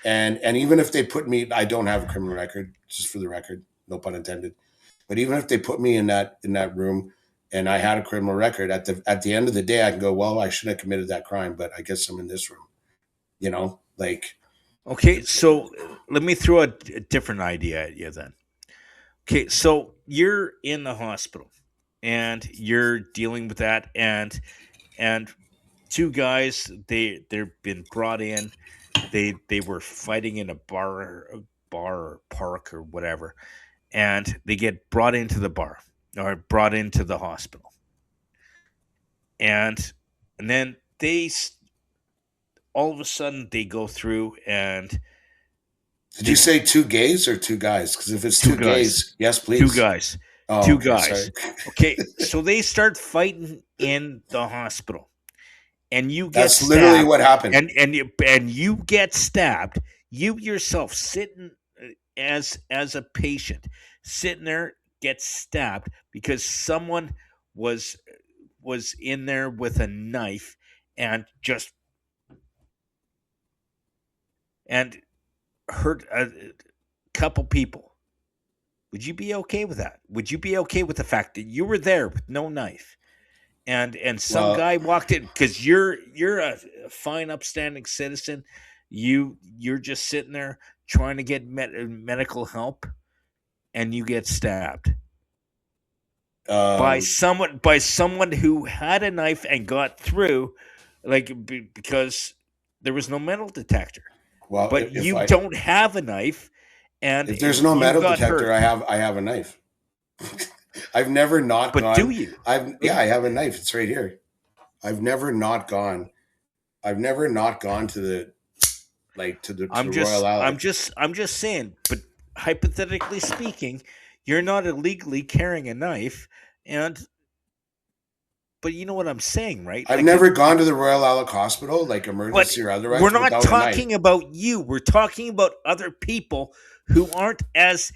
And even if they put me, I don't have a criminal record, just for the record, no pun intended. But even if they put me in that room and I had a criminal record, at the end of the day, I can go, well, I shouldn't have committed that crime, but I guess I'm in this room. Like Okay, so let me throw a different idea at you then. Okay, so you're in the hospital and you're dealing with that, and two guys, they've been brought in. They were fighting in a bar or park or whatever, and they get brought into the bar or brought into the hospital, and then all of a sudden they go through and did you they say two gays or two guys? Because if it's two two guys, gays, yes, two please. guys, Oh, two okay, sorry. guys. Okay, so they start fighting in the hospital, and you get That's literally stabbed, what happened. and you get stabbed. You yourself sitting as a patient, sitting there, get stabbed because someone was was in there with a knife and just and hurt a couple people. Would you be okay with that? Would you be okay with the fact that you were there with no knife and some Well, guy walked in because you're a fine, upstanding citizen. You're just sitting there trying to get medical help, and you get stabbed um, by someone who had a knife and got through, like because there was no metal detector, well, but if you I don't have a knife, and if there's no you metal got detector, hurt. I have a knife. I've never not But do gone. you? I've Like, Yeah, I have a knife. It's right here. I've never not gone. I've never not gone to the like to I'm the Royal just I'm Alec. just I'm just saying, but hypothetically speaking, you're not illegally carrying a knife, and but you know what I'm saying, right? I've Like never gone to the Royal Alec Hospital, like but emergency or we're otherwise, not without a knife. talking about you. We're talking about other people who aren't as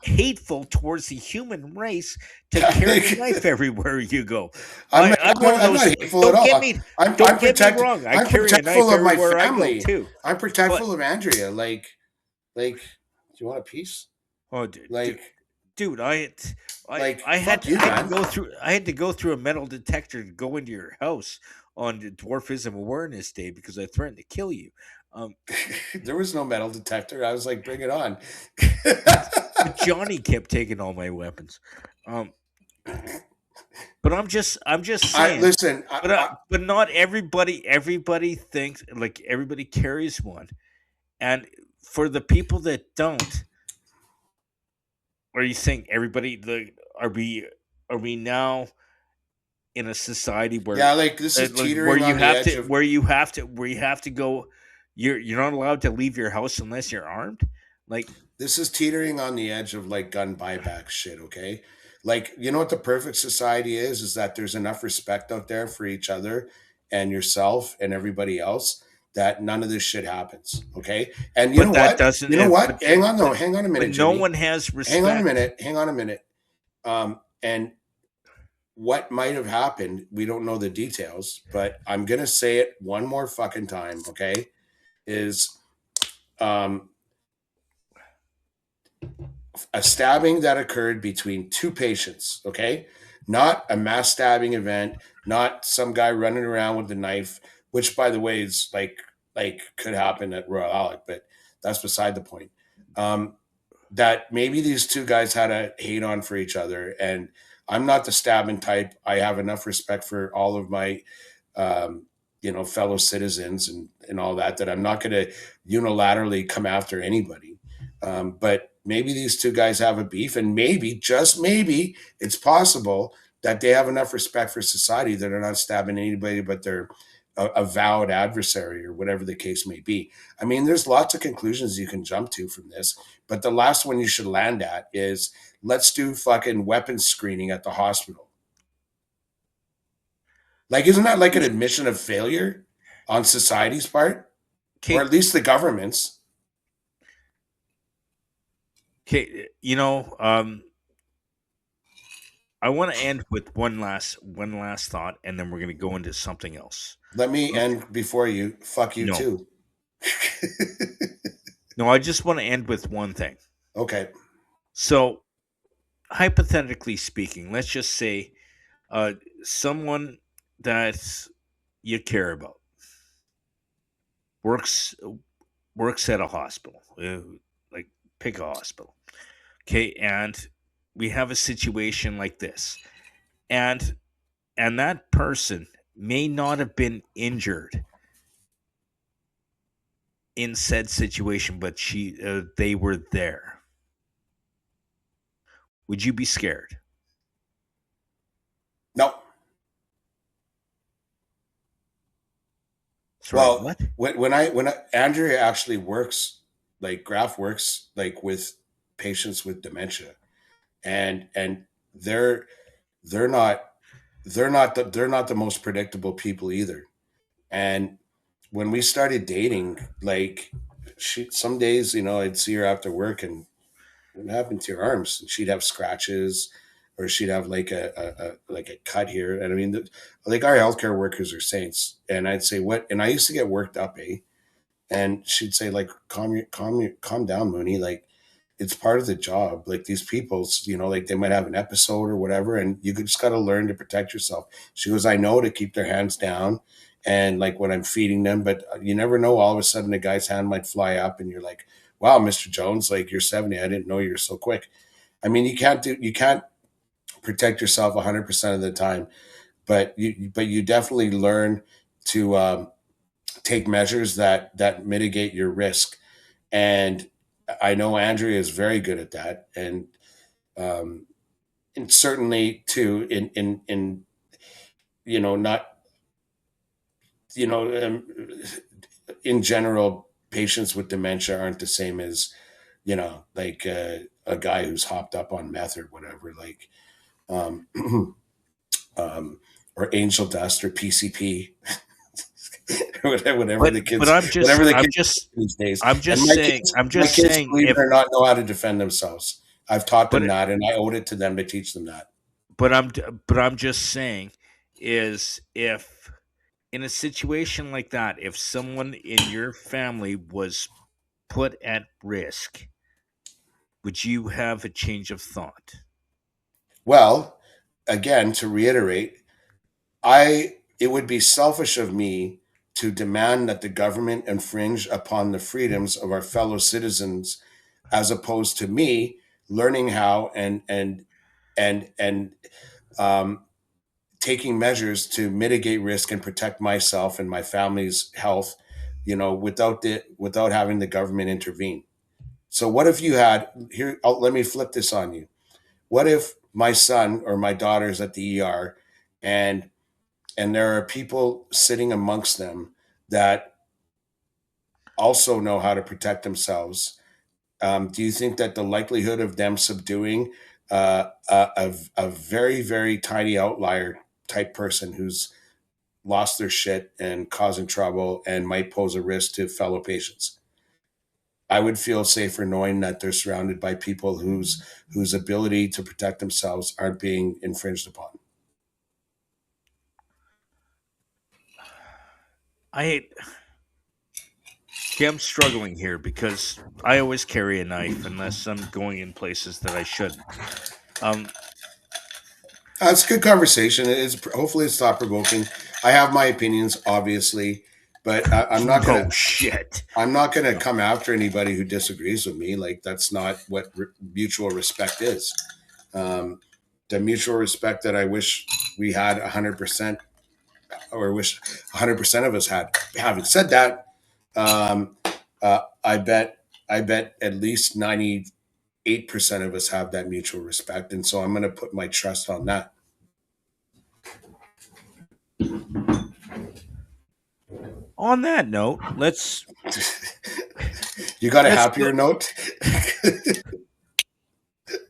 hateful towards the human race to carry a knife everywhere you go. I'm not, I'm one of I'm not those. hateful at Don't get all. me I'm don't get me protect wrong. I I'm carry a knife protectful of my everywhere I go family. too. I'm But protectful of Andrea. Like, do you want a piece? oh, Like, dude, like, fuck you, I had to man. go through a metal detector to go into your house on the Dwarfism Awareness Day because I threatened to kill you. Um, There was no metal detector. I was like, bring it on. but Johnny kept taking all my weapons. Um, but I'm just I saying. listen. But not everybody thinks like everybody carries one, and for the people that don't, are you saying everybody? Are we now in a society Yeah, like this is where teetering you on the have edge to of. where you have to go, you're not allowed to leave your house unless you're armed, like This is teetering on the edge of like gun buyback shit. Okay, like you know what the perfect society is that there's enough respect out there for each other and yourself and everybody else that none of this shit happens. Okay, and you know but that what? doesn't You know what? but Hang on, though. Hang on a minute, no Jimmy. one has Hang on a respect. minute. Hang on a minute. And what might have happened, we don't know the details, but I'm gonna say it one more fucking time. Okay, is um, a stabbing that occurred between two patients. Okay, not a mass stabbing event, not some guy running around with a knife, which by the way is like could happen at Royal Alec, but that's beside the point. Um, that maybe these two guys had a hate on for each other, and I'm not the stabbing type. I have enough respect for all of my um, fellow citizens and all that I'm not going to unilaterally come after anybody. But maybe these two guys have a beef, and maybe, just maybe, it's possible that they have enough respect for society that they're not stabbing anybody but their avowed adversary or whatever the case may be. I mean, there's lots of conclusions you can jump to from this, but the last one you should land at is let's do fucking weapons screening at the hospital. Like, isn't that like an admission of failure on society's part, or Okay, at least the government's? okay, I want to end with one last thought, and then we're going to go into something else. Let me Okay. end before you. Fuck you No, too. No, I just want to end with one thing. Okay. So, hypothetically speaking, let's just say uh, someone that you care about works works at a hospital, like pick a hospital, okay, and we have a situation like this, and that person may not have been injured in said situation, but they were there. Would you be scared? No. Sorry, Well, what? when Andrea actually works, like Graf works like with patients with dementia, and they're they're not they're not the most predictable people either. And when we started dating, like she some days, I'd see her after work and what happened to your arms? And she'd have scratches, or she'd have like a cut here. And I mean, like our healthcare workers are saints. And I'd say, what? And I used to get worked up, eh? And she'd say, like, calm down, Mooney. Like, it's part of the job. Like these people's, like they might have an episode or whatever, and you just got to learn to protect yourself. She goes, I know to keep their hands down, and like when I'm feeding them, but you never know. All of a sudden, a guy's hand might fly up, and you're like, wow, Mr. Jones, like you're 70. I didn't know you were so quick. I mean, you can't protect yourself 100% of the time, but you definitely learn to take measures that mitigate your risk. And I know Andrea is very good at that, um, and certainly too in not you know um, in general, patients with dementia aren't the same as like a guy who's hopped up on meth or whatever, like um, or angel dust or PCP, whatever the But kids, whatever the kids these days. And I'm my just kids, saying believe it if or not, know how to defend themselves. I've taught but them that, and I owed it to them to teach them that. but I'm just saying is if in a situation like that, if someone in your family was put at risk, would you have a change of thought? Well, again, to reiterate, I it would be selfish of me to demand that the government infringe upon the freedoms of our fellow citizens, as opposed to me learning how and um, taking measures to mitigate risk and protect myself and my family's health, without having the government intervene. So what if you had here? Let me flip this on you. What if my son or my daughter's at the ER, and there are people sitting amongst them that also know how to protect themselves? Do you think that the likelihood of them subduing a very, very tiny outlier type person who's lost their shit and causing trouble and might pose a risk to fellow patients? I would feel safer knowing that they're surrounded by people whose ability to protect themselves aren't being infringed upon. I Okay, I'm struggling here because I always carry a knife unless I'm going in places that I shouldn't. Um, It's a good conversation. It's hopefully it's thought provoking. I have my opinions, obviously, but no shit. I'm not gonna come after anybody who disagrees with me. Like that's not what mutual respect is. Um, the mutual respect that I wish we had 100%, or wish 100% of us had. Having said that, um, I bet at least 98% of us have that mutual respect, and so I'm going to put my trust on that. On that note, You got a let's go. happier note?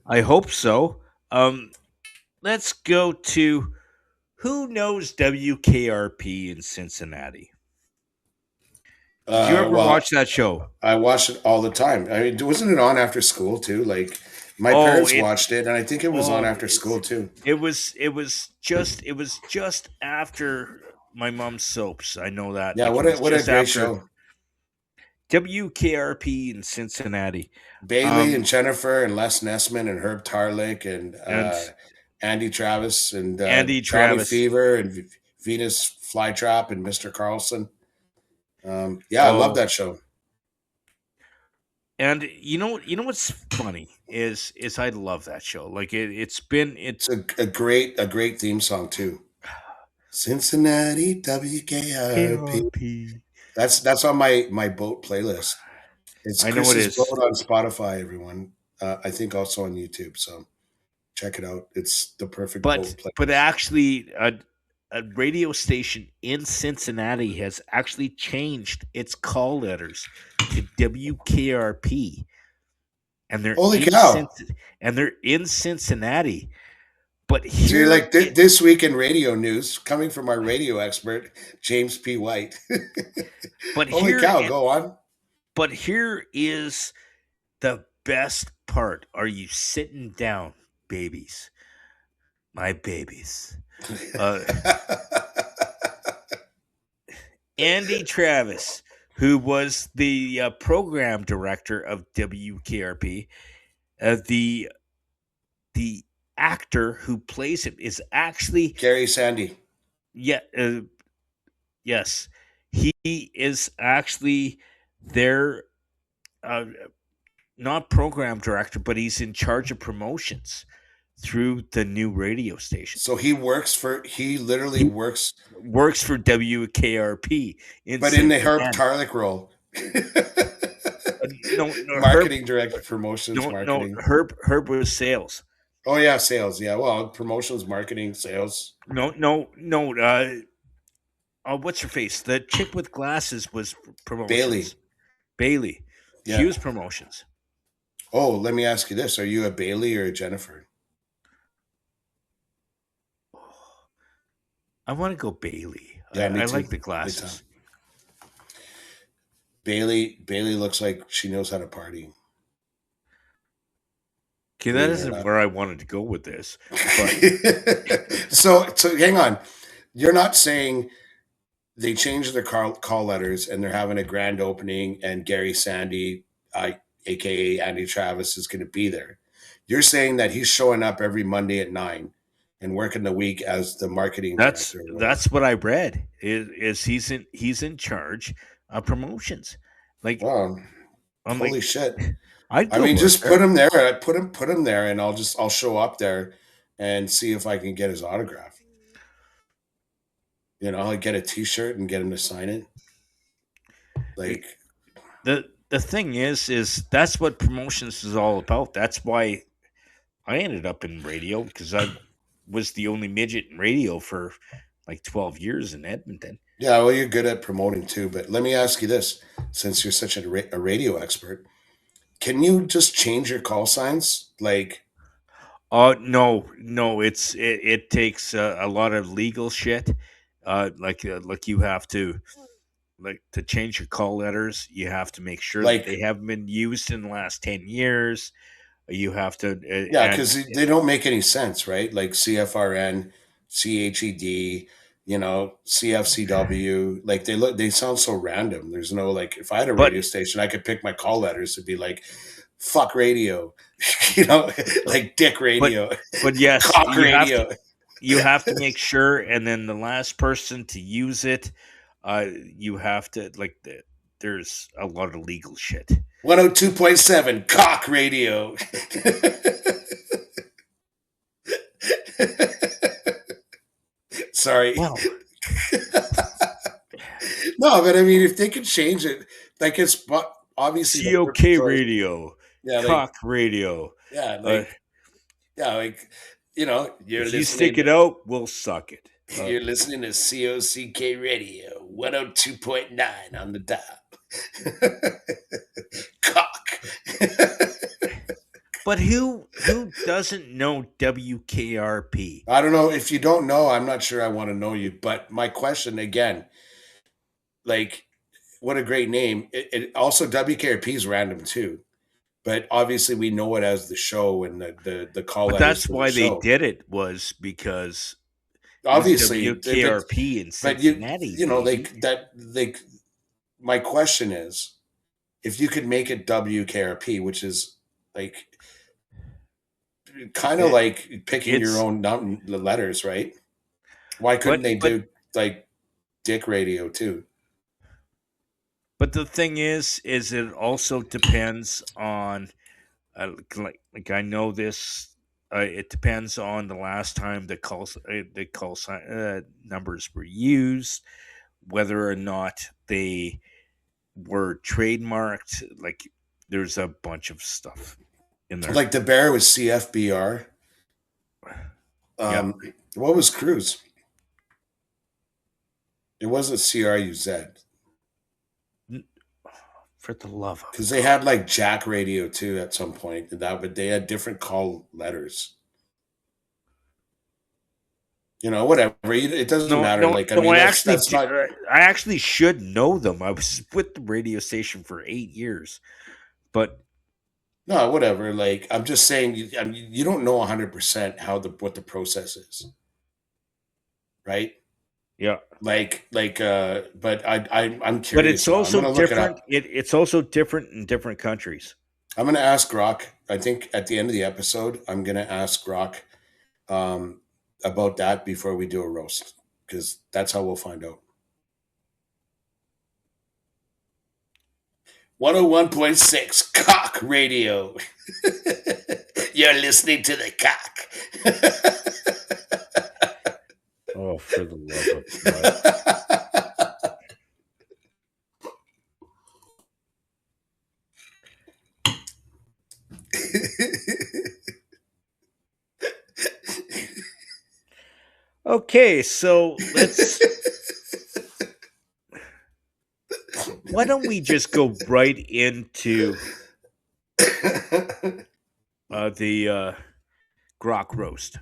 I hope so. Um, let's go to who knows WKRP in Cincinnati. Did you ever Well, watch that show? I watch it all the time. I mean, wasn't it on after school too? Like my Oh, parents it watched it, and I think it was on oh after school too. it was just after my mom's soaps. I know that Yeah, like it was what a just great after show. WKRP in Cincinnati. Bailey and Um, Jennifer and Les Nessman and Herb Tarlick and and Andy Travis and Andy Johnny Travis. Fever and Venus Flytrap and Mr. Carlson. Yeah, I love Oh, that show. and you know what's funny is I love that show. Like It's a great theme song too. Cincinnati WKRP. KRP. That's on my boat playlist. It's I know it Chris's boat is. on Spotify. Everyone, I think also on YouTube. So check it out. It's the perfect boat But playlist. actually, a radio station in Cincinnati has actually changed its call letters to WKRP, and Holy cow! they're in Cincinnati. But So you're here, like this week in radio news, coming from our radio expert James P. White. but Holy here, cow! Go on. but here is the best part. Are you sitting down, babies? My babies. Uh, Andy Travis, who was the program director of WKRP, the actor who plays him is actually Gary Sandy. yeah yes, he is actually their uh, not program director, but he's in charge of promotions through the new radio station. So he literally He works, works for WKRP in but in the Herb Cincinnati. Tarlick role. No, Herb. Marketing director, promotions, No, marketing. Herb was sales. Oh yeah, sales. Yeah, well, promotions, marketing, sales. No. What's her face? The chick with glasses was Bailey. promotions. Bailey. She Yeah. was promotions. Oh, let me ask you this: Are you a Bailey or a Jennifer? I want to go Bailey. Yeah, me I too. like the Me too. glasses. Bailey looks like she knows how to party. Okay, that Believe it or isn't not. where I wanted to go with this. So hang on. You're not saying they changed their call letters and they're having a grand opening and Gary Sandy, aka Andy Travis, is going to be there. You're saying that he's showing up every Monday at 9 and working the week as the marketing That's director or whatever. that's what I read. Is he's in charge of promotions? Like Wow. I'm Holy like shit. I'd I go mean, work just put there. him there. Put him there, and I'll show up there and see if I can get his autograph. I'll get a T-shirt and get him to sign it. Like, The thing is that's what promotions is all about. That's why I ended up in radio because I was the only midget in radio for like 12 years in Edmonton. yeah, well, you're good at promoting too. But let me ask you this: since you're such a radio expert, can you just change your call signs? Like, No, it takes a lot of legal shit. Like you have to like to change your call letters. You have to make sure that like, they haven't been used in the last 10 years. You have to yeah, and because they don't make any sense, right? Like CFRN, CHED, CFCW. Like they sound so random. There's no like. If I had a but radio station, I could pick my call letters to be like, "Fuck radio," you know, like Dick but Radio, but yes, Cock Radio. you have to make sure, and then the last person to use it, you have to there's a lot of legal shit. 102.7 Cock Radio. Sorry. Well, No, but I mean, if they could change it, like it's obviously the perfect COK choice. radio, Yeah, like cock radio. yeah, Uh, like yeah, like you're if you stick listening. it out, we'll suck it. You're listening to COCK Radio 102.9 on the dial. Cock. But who doesn't know WKRP? I don't know if you don't know. I'm not sure I want to know you, but my question again, like, what a great name! It also WKRP is random too, but obviously we know it as the show and the call But letters that's for the why they show. did it was because it was Obviously, WKRP in but you Cincinnati, you know baby. like that like my question is if you could make it WKRP, which is like kind of It, like picking your it's own letters, right? Why couldn't they but do like Dick Radio too? but the thing is it also depends on like I know this. It depends on the last time the numbers were used, whether or not they were trademarked. Like there's a bunch of stuff in there. Like the bear was CFBR. Yeah. Um, what was Cruise? It wasn't CRUZ For the love of because they God. had like Jack Radio too at some point. But they had different call letters. Whatever. It doesn't No, matter. no, Like, I no. mean, that's not. I actually should know them. I was with the radio station for 8 years, but No, whatever. Like, I'm just saying. I mean, you don't know 100% what the process is, right? yeah. But I'm But it's curious now. I'm also gonna look it different. up. It's also different in different countries. I'm gonna ask Grok. I think at the end of the episode, I'm gonna ask Grok um, about that before we do a roast, because that's how we'll find out. 101.6 Cock Radio. You're listening to the cock. Oh, for the love of God! Okay, so let's. Why don't we just go right into the grok roast?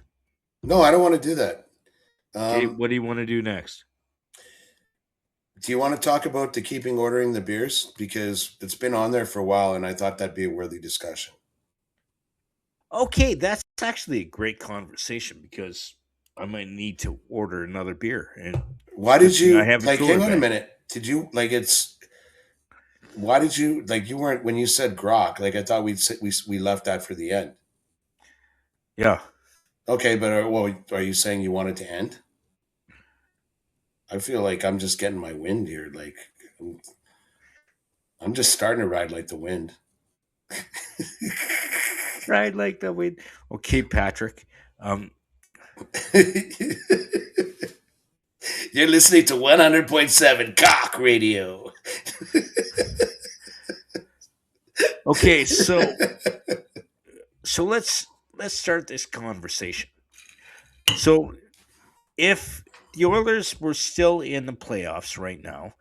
No, I don't want to do that. Okay, what do you want to do next? Do you want to talk about the keeping ordering the beers? Because it's been on there for a while, and I thought that'd be a worthy discussion. Okay, that's actually a great conversation because I might need to order another beer. And Why good did thing I you have a like? cooler Hang on a back. minute. Did you like? It's why did you like? You weren't when you said grok. Like I thought we left that for the end. Yeah. Okay, but are you saying you wanted to end? I feel like I'm just getting my wind here. Like I'm, I'm just starting to ride like the wind. Right, like that way. Okay, Patrick. You're listening to 100.7 Cock Radio. Okay, so let's start this conversation. So if the Oilers were still in the playoffs right now,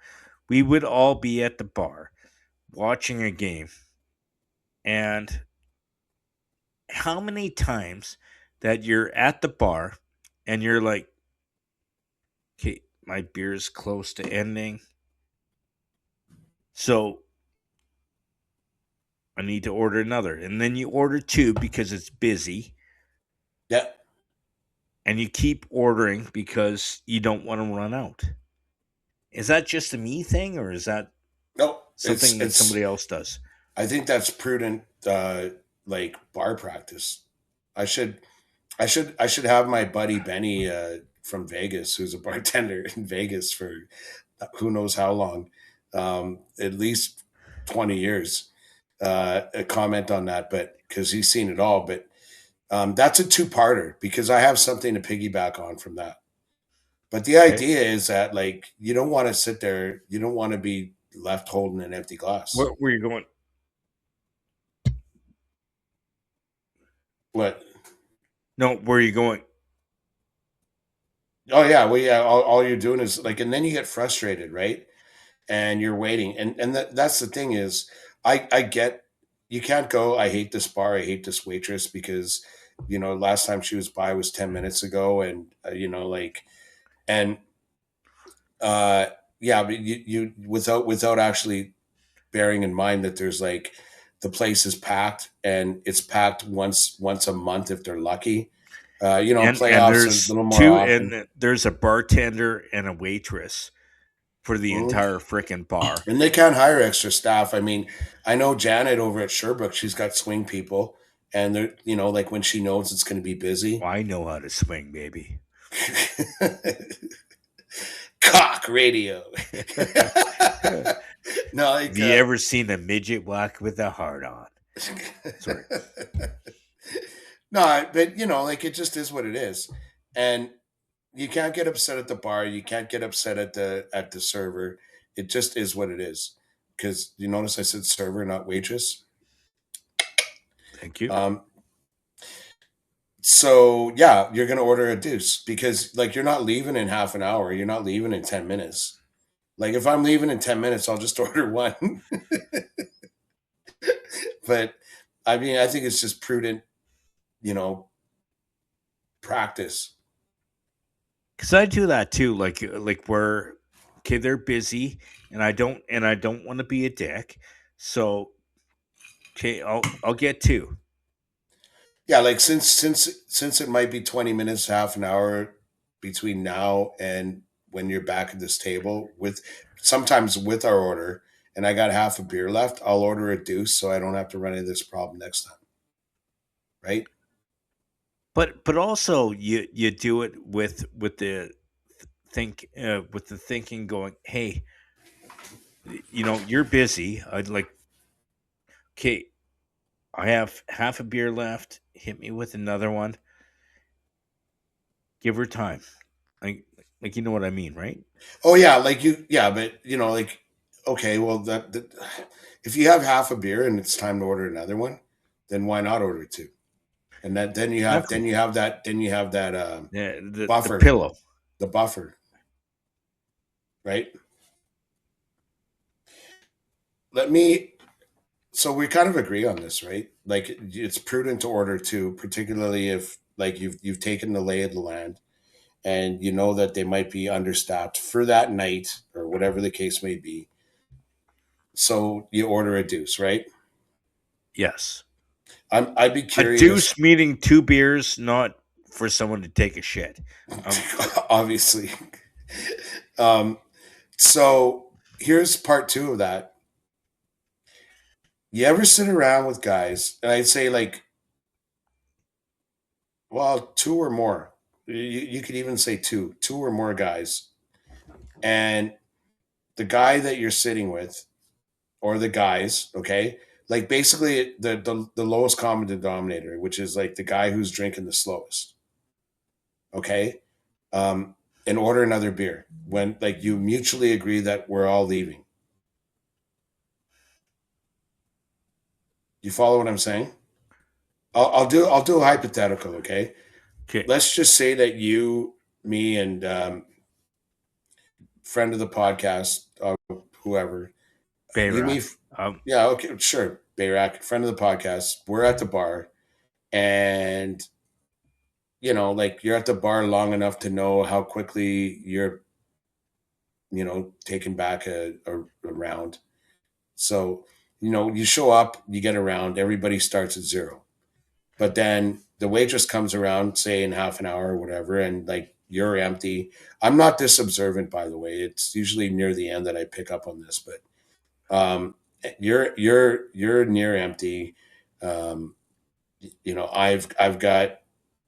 we would all be at the bar watching a game. And how many times that you're at the bar and you're like, okay, my beer is close to ending. So I need to order another. And then you order two because it's busy. Yeah. And you keep ordering because you don't want to run out. Is that just a me thing or is that No, something that somebody else does? I think that's prudent like bar practice. I should I should have my buddy Benny from Vegas, who's a bartender in Vegas for who knows how long, at least 20 years, a comment on that, but because he's seen it all. But that's a two-parter because I have something to piggyback on from that. But the Okay. idea is that like you don't want to sit there, you don't want to be left holding an empty glass. Where are you going? What? No, where are you going? Oh yeah, well yeah. All you're doing is like, and then you get frustrated, right? And you're waiting, and that's the thing is, I get you can't go. I hate this bar. I hate this waitress because last time she was by was 10 minutes ago, and like and uh yeah, but you without actually bearing in mind that there's like the place is packed and it's packed once a month if they're lucky. And Playoffs a there's little more two often. and there's a bartender and a waitress. for the entire freaking bar. And they can't hire extra staff. I mean, I know Janet over at Sherbrooke, she's got swing people, and they're, like when she knows it's going to be busy. I know how to swing, baby. Cock radio. No, like, Have you ever seen a midget walk with a heart on? Sorry. No, but like it just is what it is, and you can't get upset at the bar. You can't get upset at the server. It just is what it is. Because you notice I said server, not waitress. Thank you. So yeah, you're gonna order a deuce because like you're not leaving in half an hour. You're not leaving in 10 minutes. Like if I'm leaving in 10 minutes, I'll just order one. But I mean, I think it's just prudent, practice. Because I do that too. Like we're okay, they're busy, and I don't want to be a dick. So okay, I'll get two. Yeah, like since it might be 20 minutes, half an hour between now and when you're back at this table with sometimes with our order, and I got half a beer left, I'll order a deuce so I don't have to run into this problem next time. Right? But also you do it with the with the thinking going, hey, you're busy. I'd like, okay, I have half a beer left. Hit me with another one. Give her time. Like you know what I mean, right? Oh yeah, but like okay, well that if you have half a beer and it's time to order another one, then why not order two? And then you have that Yeah, buffer, the pillow. the buffer, right? So we kind of agree on this, right? Like it's prudent to order two, particularly if like you've taken the lay of the land and you know that they might be understaffed for that night or whatever the case may be. So you order a deuce, right? Yes. I'd be A curious. deuce meaning two beers, not for someone to take a shit. Obviously. So here's part two of that. You ever sit around with guys, and I'd say like, well, two or more. You could even say two or more guys, and the guy that you're sitting with, or the guys, okay, like basically the lowest common denominator, which is like the guy who's drinking the slowest, okay, and order another beer when like you mutually agree that we're all leaving. You follow what I'm saying? I'll do a hypothetical, okay? Okay. Let's just say that you, me, and friend of the podcast, whoever, you, me, Bayrak. yeah, okay, sure, Bayrak, friend of the podcast. We're at the bar, and like you're at the bar long enough to know how quickly you're, taking back a round. So, you show up, you get around, everybody starts at zero. But then the waitress comes around, say in half an hour or whatever, and like you're empty. I'm not this observant, by the way. It's usually near the end that I pick up on this, but you're near empty. Um, I've got,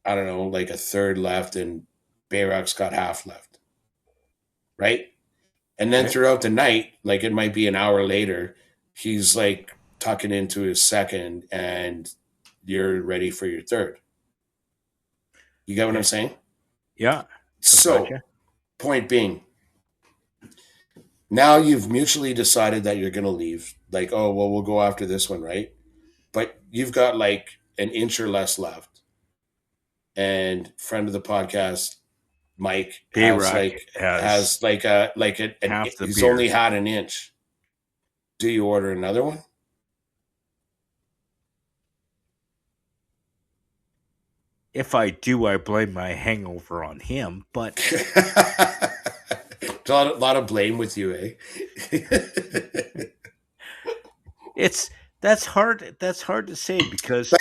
I don't know, like a third left, and Bayrock's got half left, right? And then throughout the night, like it might be an hour later, he's like tucking into his second, and you're ready for your third. You get what I'm saying? Yeah. So, point being, now you've mutually decided that you're going to leave. Like, oh, well, we'll go after this one, right? But you've got like an inch or less left. And friend of the podcast, Mike, has like he's only had an inch. Do you order another one? If I do, I blame my hangover on him. But a lot of blame with you, eh? That's hard. That's hard to say because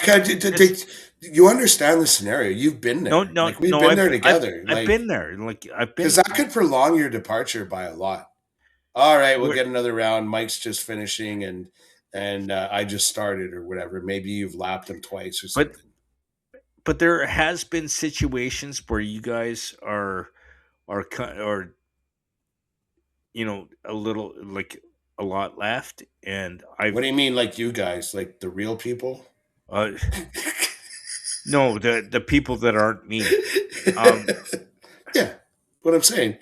you understand the scenario. You've been there. No, like, we've been there together. I've been there. Like I've been because that could prolong your departure by a lot. All right, we'll We're- get another round. Mike's just finishing, and I just started or whatever. Maybe you've lapped him twice or but something. but there has been situations where you guys are a little like a lot left, and What I've do you mean, like you guys, like the real people? uh no, the people that aren't me. Um, Yeah, what I'm saying.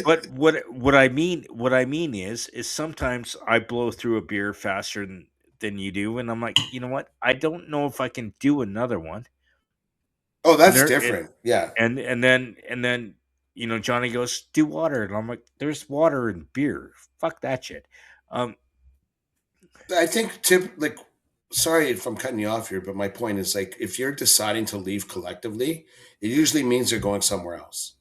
but what I mean is sometimes I blow through a beer faster than you do, and I'm like, you know what? I don't know if I can do another one. Oh, And that's there different. Yeah, and then Johnny goes, do water, and I'm like, there's water in beer. Fuck that shit. Um, I think tip like. Sorry if I'm cutting you off here, but my point is like if you're deciding to leave collectively, it usually means you're going somewhere else.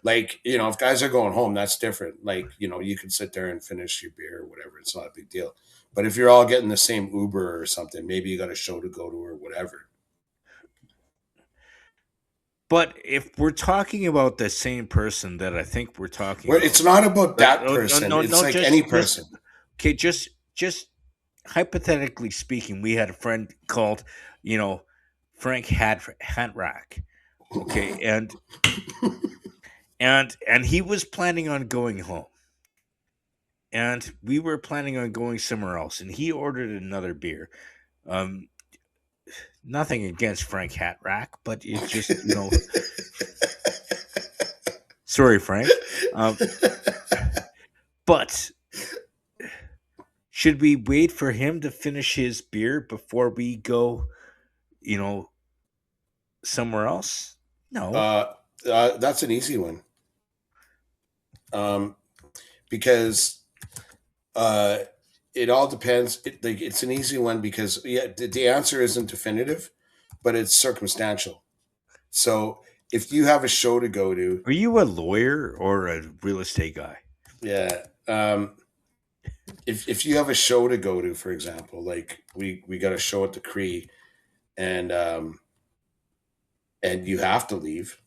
Like, if guys are going home, that's different. Like, you can sit there and finish your beer or whatever. It's not a big deal. But if you're all getting the same Uber or something, maybe you got a show to go to or whatever. but if we're talking about the same person that I think we're talking Where about, it's not about like, that no, no, person. no, It's no, like any just person. okay, just hypothetically speaking, we had a friend called, you know, Frank Hatrack. Okay, and he was planning on going home, and we were planning on going somewhere else, and he ordered another beer. Um, Nothing against Frank Hatrack, but it's just sorry, Frank. Um, but should we wait for him to finish his beer before we go, you know, somewhere else? No. uh, that's an easy one. Um, because uh, it all depends. It's an easy one because yeah, the answer isn't definitive, but it's circumstantial. So if you have a show to go to, Are you a lawyer or a real estate guy? yeah. If you have a show to go to, for example, like we got a show at the Cree, and and you have to leave,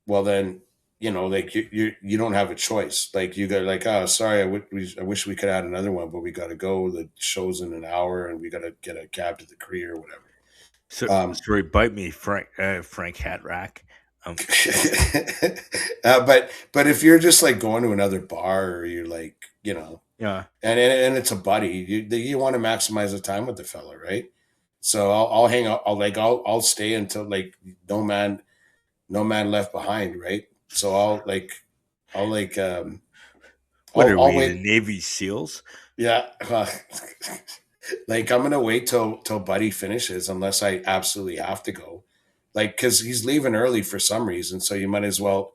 well then like you don't have a choice. Like you got like, oh sorry, I wish we could add another one, but we got to go. The show's in an hour, and we got to get a cab to the Cree or whatever. So, Um, sorry, bite me, Frank Hatrack. Um, but if you're just like going to another bar, or you're like yeah. and it's a buddy, you want to maximize the time with the fella, right? So I'll hang out. I'll stay until like no man no man left behind, right? So I'll like What are I'll we, the wait. Navy SEALs? Yeah, like I'm gonna wait till Buddy finishes unless I absolutely have to go, like because he's leaving early for some reason. So you might as well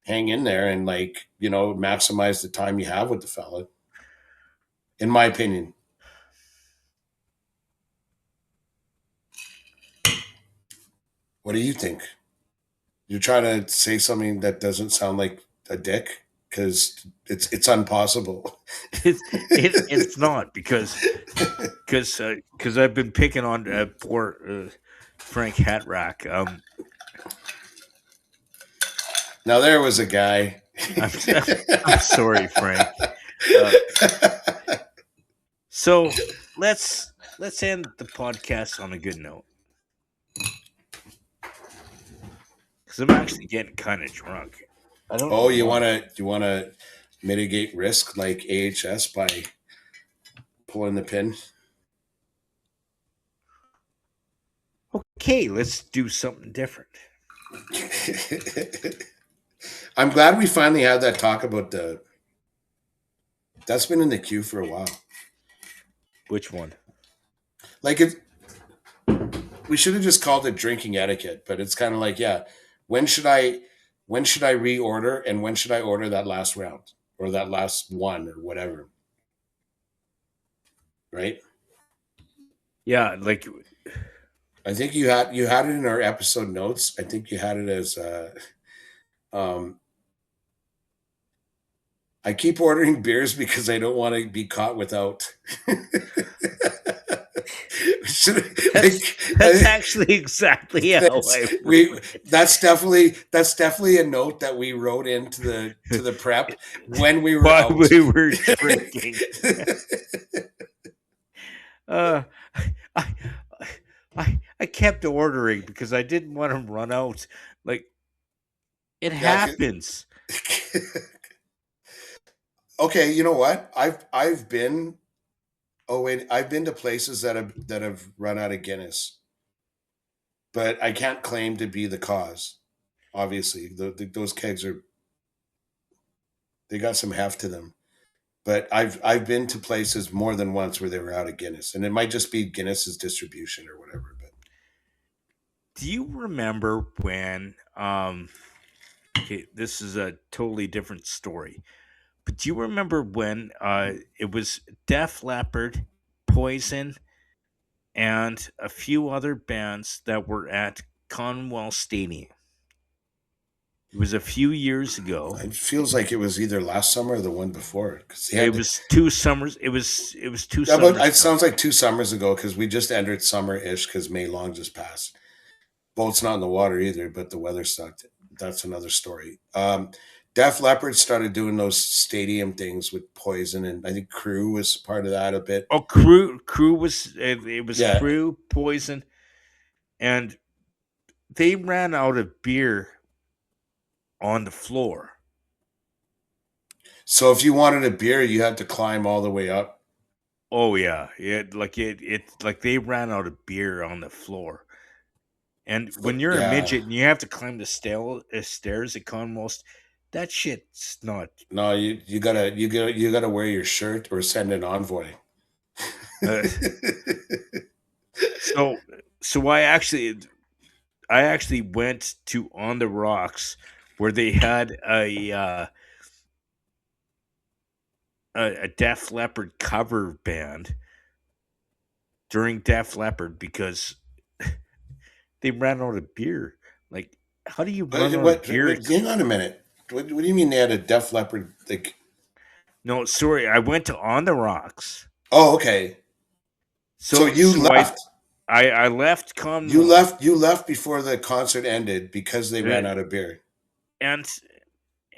hang in there and like maximize the time you have with the fella. In my opinion, what do you think? You're trying to say something that doesn't sound like a dick because it's impossible. It's not because I've been picking on poor Frank Hatrack. Now there was a guy. I'm I'm sorry, Frank. Uh, so let's end the podcast on a good note because I'm actually getting kind of drunk. I don't Oh, know why. you wanna mitigate risk like AHS by pulling the pin? Okay, let's do something different. I'm glad we finally had that talk about the. That's been in the queue for a while. Which one? Like it, we should have just called it drinking etiquette, but it's kind of like, yeah, when should I, when should I reorder, and when should I order that last round or that last one or whatever, right? Yeah, like I think you had it in our episode notes. I think you had it as um, I keep ordering beers because I don't want to be caught without. Which like, That's actually exactly how I we wrote it. that's definitely a note that we wrote into the prep when we were While out. we were drinking. Uh, I, I kept ordering because I didn't want to run out. Like it Yeah. happens. Okay, you know what? I've been. Oh wait, I've been to places that have run out of Guinness, but I can't claim to be the cause. Obviously, those kegs are they got some heft to them. But I've been to places more than once where they were out of Guinness, and it might just be Guinness's distribution or whatever. But Do you remember when? Okay, this is a totally different story. But do you remember when it was Def Leppard, Poison, and a few other bands that were at Commonwealth Stadium? It was a few years ago. it feels like it was either last summer or the one before because they It had was 2 summers. It was two about. summers It ago. sounds like 2 summers ago because we just entered summer-ish because May Long just passed. Boat's not in the water either, but the weather sucked. That's another story. Def Leppard started doing those stadium things with Poison, and I think Crew was part of that a bit. Oh, Crew was it was Yeah. Crew, Poison, and they ran out of beer on the floor. So if you wanted a beer, you had to climb all the way up. Oh yeah, like they ran out of beer on the floor. And when you're a Yeah. midget and you have to climb the stairs at Commonwealth, that shit's not. No, you gotta wear your shirt or send an envoy. Uh, so so I actually went to On the Rocks where they had a Def Leppard cover band during Def Leppard because they ran out of beer. Like, how do you run out of beer? Hang on a minute. What do you mean they had a Def Leppard? Like, No, sorry, I went to On the Rocks. oh, okay. So So you so I left. I, I left You Commonwealth. left. You left before the concert ended because they ran uh, out of beer. and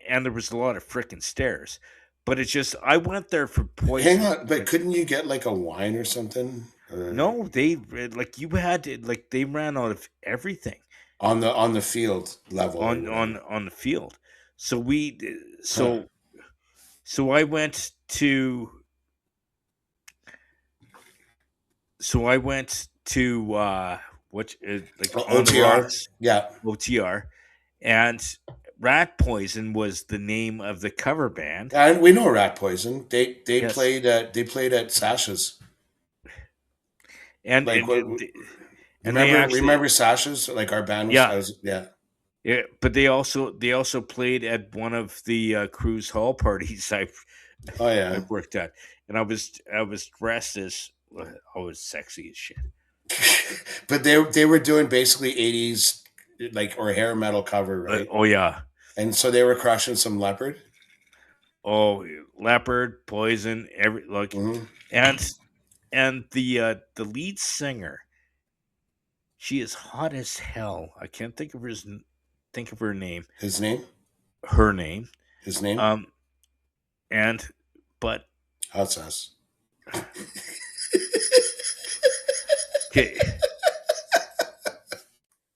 and there was a lot of freaking stairs. But it's just I went there for Hang Poison. on, but couldn't you get like a wine or something No, they like you had to like they ran out of everything on the field level or on whatever? on the field. So we Huh. so so I went to what like On the OTR. Rocks Yeah. OTR, and Rat Poison was the name of the cover band. And we know Rat Poison. They Yes, played at Sasha's. and Like and what? and they actually Remember Sasha's? Like our band was. yeah I was. Yeah. yeah, but they also played at one of the cruise hall parties Oh I yeah. worked at, and I was dressed as I was sexy as shit. But they were doing basically 80s like or hair metal cover, right? Oh yeah, And so they were crushing some Leopard. oh Leopard, Poison, every like, Hmm. and the lead singer, she is hot as hell. I can't think of her name. His name. Her name, His name. um, and but Hot sauce. okay,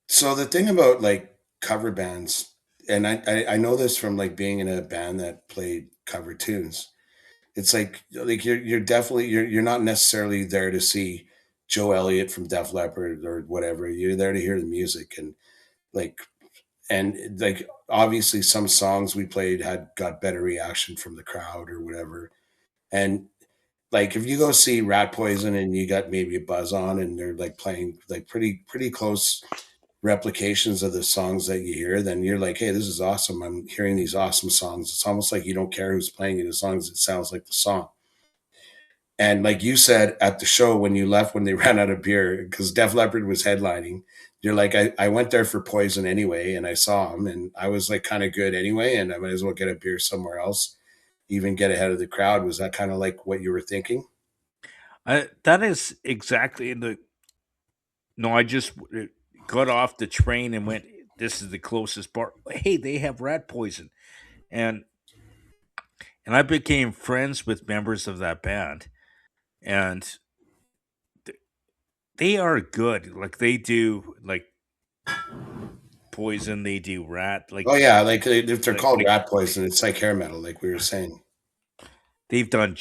So the thing about like cover bands, and I know this from like being in a band that played cover tunes. It's like you're definitely you're not necessarily there to see Joe Elliott from Def Leppard or whatever. You're there to hear the music like and obviously some songs we played had got better reaction from the crowd or whatever. And like if you go see Rat Poison and you got maybe a buzz on and they're like playing like pretty close replications of the songs that you hear, then you're like, hey, this is awesome. I'm hearing these awesome songs. It's almost like you don't care who's playing it as long as it sounds like the song. And like you said at the show when you left when they ran out of beer, because Def Leppard was headlining, you're like, I went there for Poison anyway, and I saw him, and I was like kind of good anyway, and I might as well get a beer somewhere else, even get ahead of the crowd. Was that kind of like what you were thinking? that is exactly the. No, I just got off the train and went. This is the closest bar. Hey, they have rat poison, and I became friends with members of that band, and they are good. Like they do like poison, they do rat. Oh yeah, like if they're called Like Rat Poison, it's like hair metal, like we were saying. they've done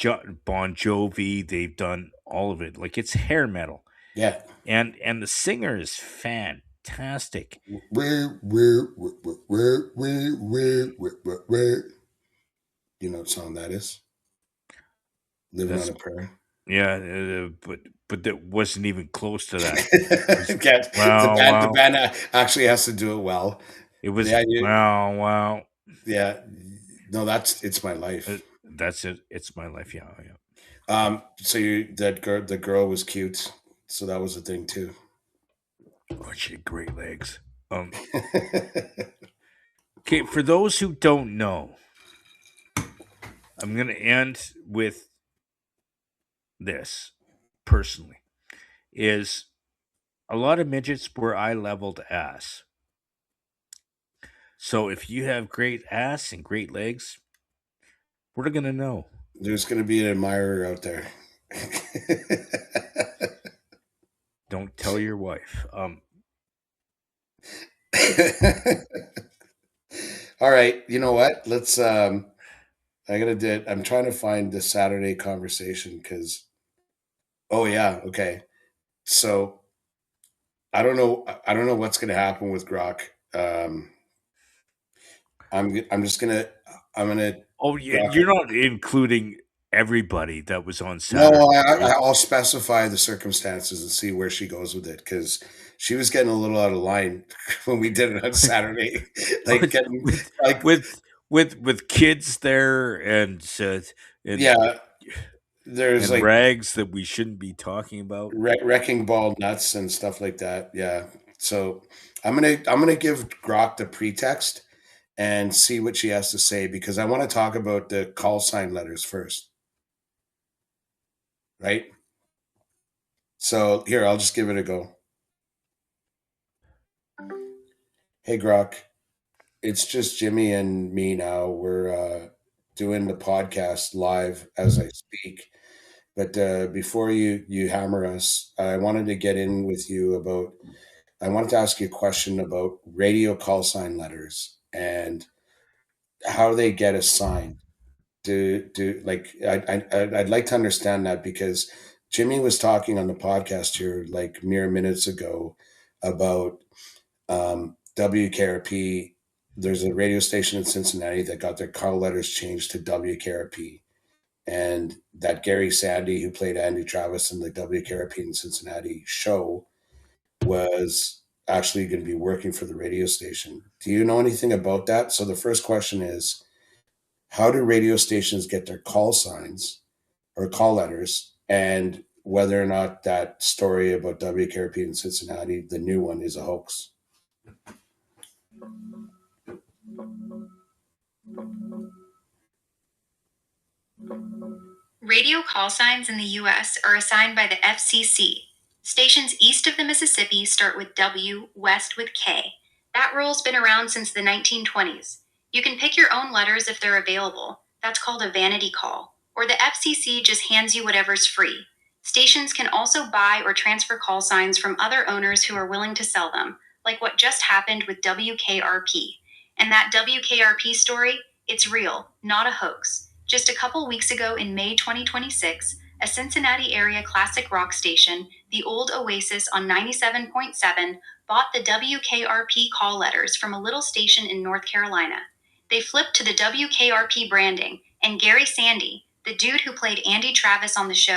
Bon Jovi, they've done all of it. Like it's hair metal, Yeah. and the singer is fantastic. You know what song that is? Living on That's a Prayer. yeah, but that wasn't even close to that. It was Yeah, wow, the wow. band actually has to do it well. It was Yeah, wow, wow. yeah. No, that's It's My Life. That's it. It's my life. Yeah, yeah. So that girl, the girl was cute, so that was a thing too. Oh, she had great legs. Okay, for those who don't know, I'm gonna end with this personally. Is a lot of midgets were eye leveled ass. So if you have great ass and great legs, we're gonna know. There's going to be an admirer out there. Don't tell your wife. All right, you know what? Let's. I gotta do it. I'm trying to find the Saturday conversation because. Oh yeah, okay. So I don't know. I don't know what's gonna happen with Grok. Um, I'm just gonna. I'm gonna Oh, yeah, Grok. you're not including everybody that was on No, Saturday, right? I'll specify the circumstances and see where she goes with it because she was getting a little out of line when we did it on Saturday. Like with getting like with kids there and yeah, there's like rags that we shouldn't be talking about. wrecking ball nuts and stuff like that. Yeah. So I'm gonna give Grok the pretext and see what she has to say because I want to talk about the call sign letters first, right? So here, I'll just give it a go. Hey Grok, it's just Jimmy and me now. We're doing the podcast live as I speak. But before you hammer us, I wanted to get in with you about. I wanted to ask you a question about radio call sign letters and how they get assigned. Do like I'd like to understand that because Jimmy was talking on the podcast here like mere minutes ago about WKRP. There's a radio station in Cincinnati that got their call letters changed to WKRP, and that Gary Sandy, who played Andy Travis in the WKRP in Cincinnati show, was actually going to be working for the radio station. Do you know anything about that? So the first question is, how do radio stations get their call signs or call letters, and whether or not that story about WKRP in Cincinnati, the new one, is a hoax? Radio call signs in the U.S. are assigned by the FCC. Stations east of the Mississippi start with W, west with K. That rule's been around since the 1920s. You can pick your own letters if they're available. That's called a vanity call. Or the FCC just hands you whatever's free. Stations can also buy or transfer call signs from other owners who are willing to sell them, like what just happened with WKRP. And that WKRP story, it's real, not a hoax. Just a couple weeks ago in May 2026, a Cincinnati area classic rock station, the Old Oasis on 97.7, bought the WKRP call letters from a little station in North Carolina. They flipped to the WKRP branding, and Gary Sandy, the dude who played Andy Travis on the show,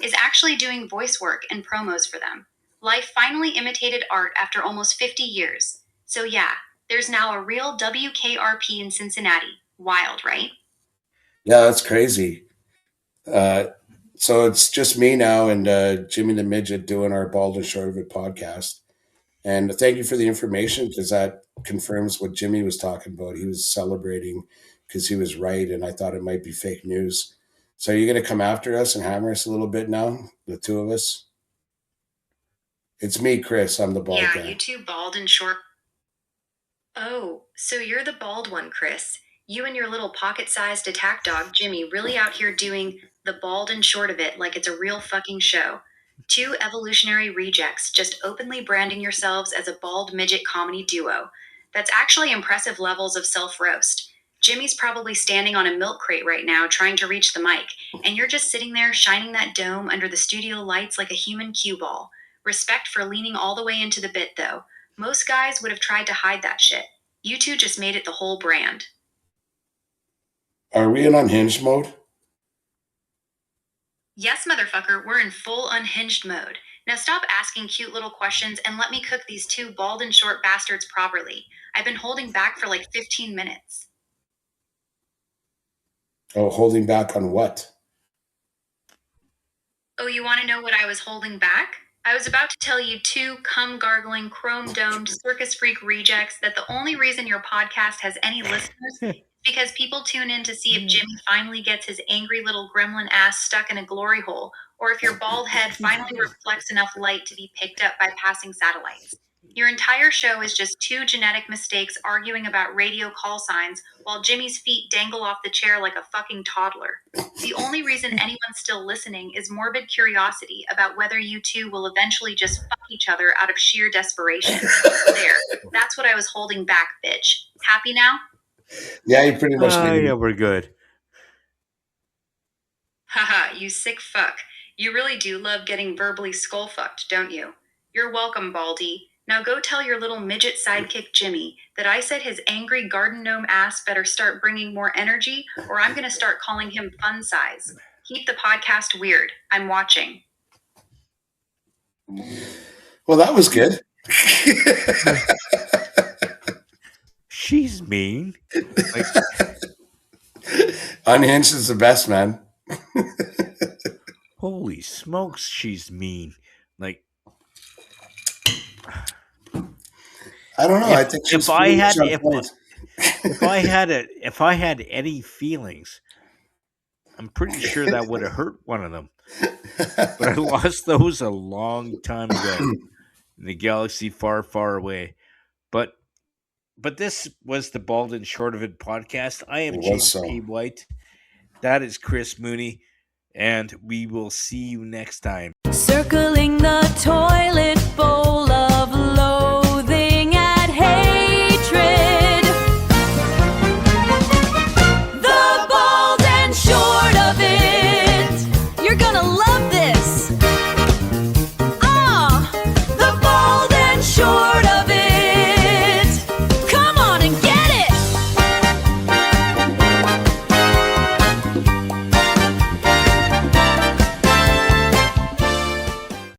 is actually doing voice work and promos for them. Life finally imitated art after almost 50 years. So yeah, there's now a real WKRP in Cincinnati. Wild, right? Yeah, that's crazy. Uh, so it's just me now and Jimmy the Midget doing our Bald and Short of It podcast. And thank you for the information because that confirms what Jimmy was talking about. He was celebrating because he was right, and I thought it might be fake news. So you're going to come after us and hammer us a little bit now, the two of us? It's me, Chris. I'm the bald Yeah, guy. you two bald and short. Oh, so you're the bald one, Chris. You and your little pocket-sized attack dog, Jimmy, really out here doing the bald and short of it like it's a real fucking show. Two evolutionary rejects just openly branding yourselves as a bald midget comedy duo. That's actually impressive levels of self-roast. Jimmy's probably standing on a milk crate right now trying to reach the mic, and you're just sitting there shining that dome under the studio lights like a human cue ball. Respect for leaning all the way into the bit, though. Most guys would have tried to hide that shit. You two just made it the whole brand. Are we in unhinged mode? Yes, motherfucker, we're in full unhinged mode. Now stop asking cute little questions and let me cook these two bald and short bastards properly. I've been holding back for like 15 minutes. Oh, holding back on what? Oh, you want to know what I was holding back? I was about to tell you two cum-gargling, chrome-domed, circus freak rejects that the only reason your podcast has any listeners is because people tune in to see if Jimmy finally gets his angry little gremlin ass stuck in a glory hole, or if your bald head finally reflects enough light to be picked up by passing satellites. Your entire show is just two genetic mistakes arguing about radio call signs while Jimmy's feet dangle off the chair like a fucking toddler. The only reason anyone's still listening is morbid curiosity about whether you two will eventually just fuck each other out of sheer desperation. There, that's what I was holding back, bitch. Happy now? Yeah, you pretty much did. Yeah, we're good. Haha, you sick fuck. You really do love getting verbally skull fucked, don't you? You're welcome, Baldy. Now go tell your little midget sidekick Jimmy that I said his angry garden gnome ass better start bringing more energy, or I'm gonna start calling him fun size. Keep the podcast weird. I'm watching. Well, that was good. She's mean. Like, Unhinged is the best, man. holy smokes, she's mean. Like, I don't know. I think she's pretty much on point. if I had any feelings, I'm pretty sure that would have hurt one of them. But I lost those a long time ago in the galaxy far, far away. But this was the Bald and Short of It podcast. I am It was James so. P. White. That is Chris Mooney. And we will see you next time. Circling the toilet bowl.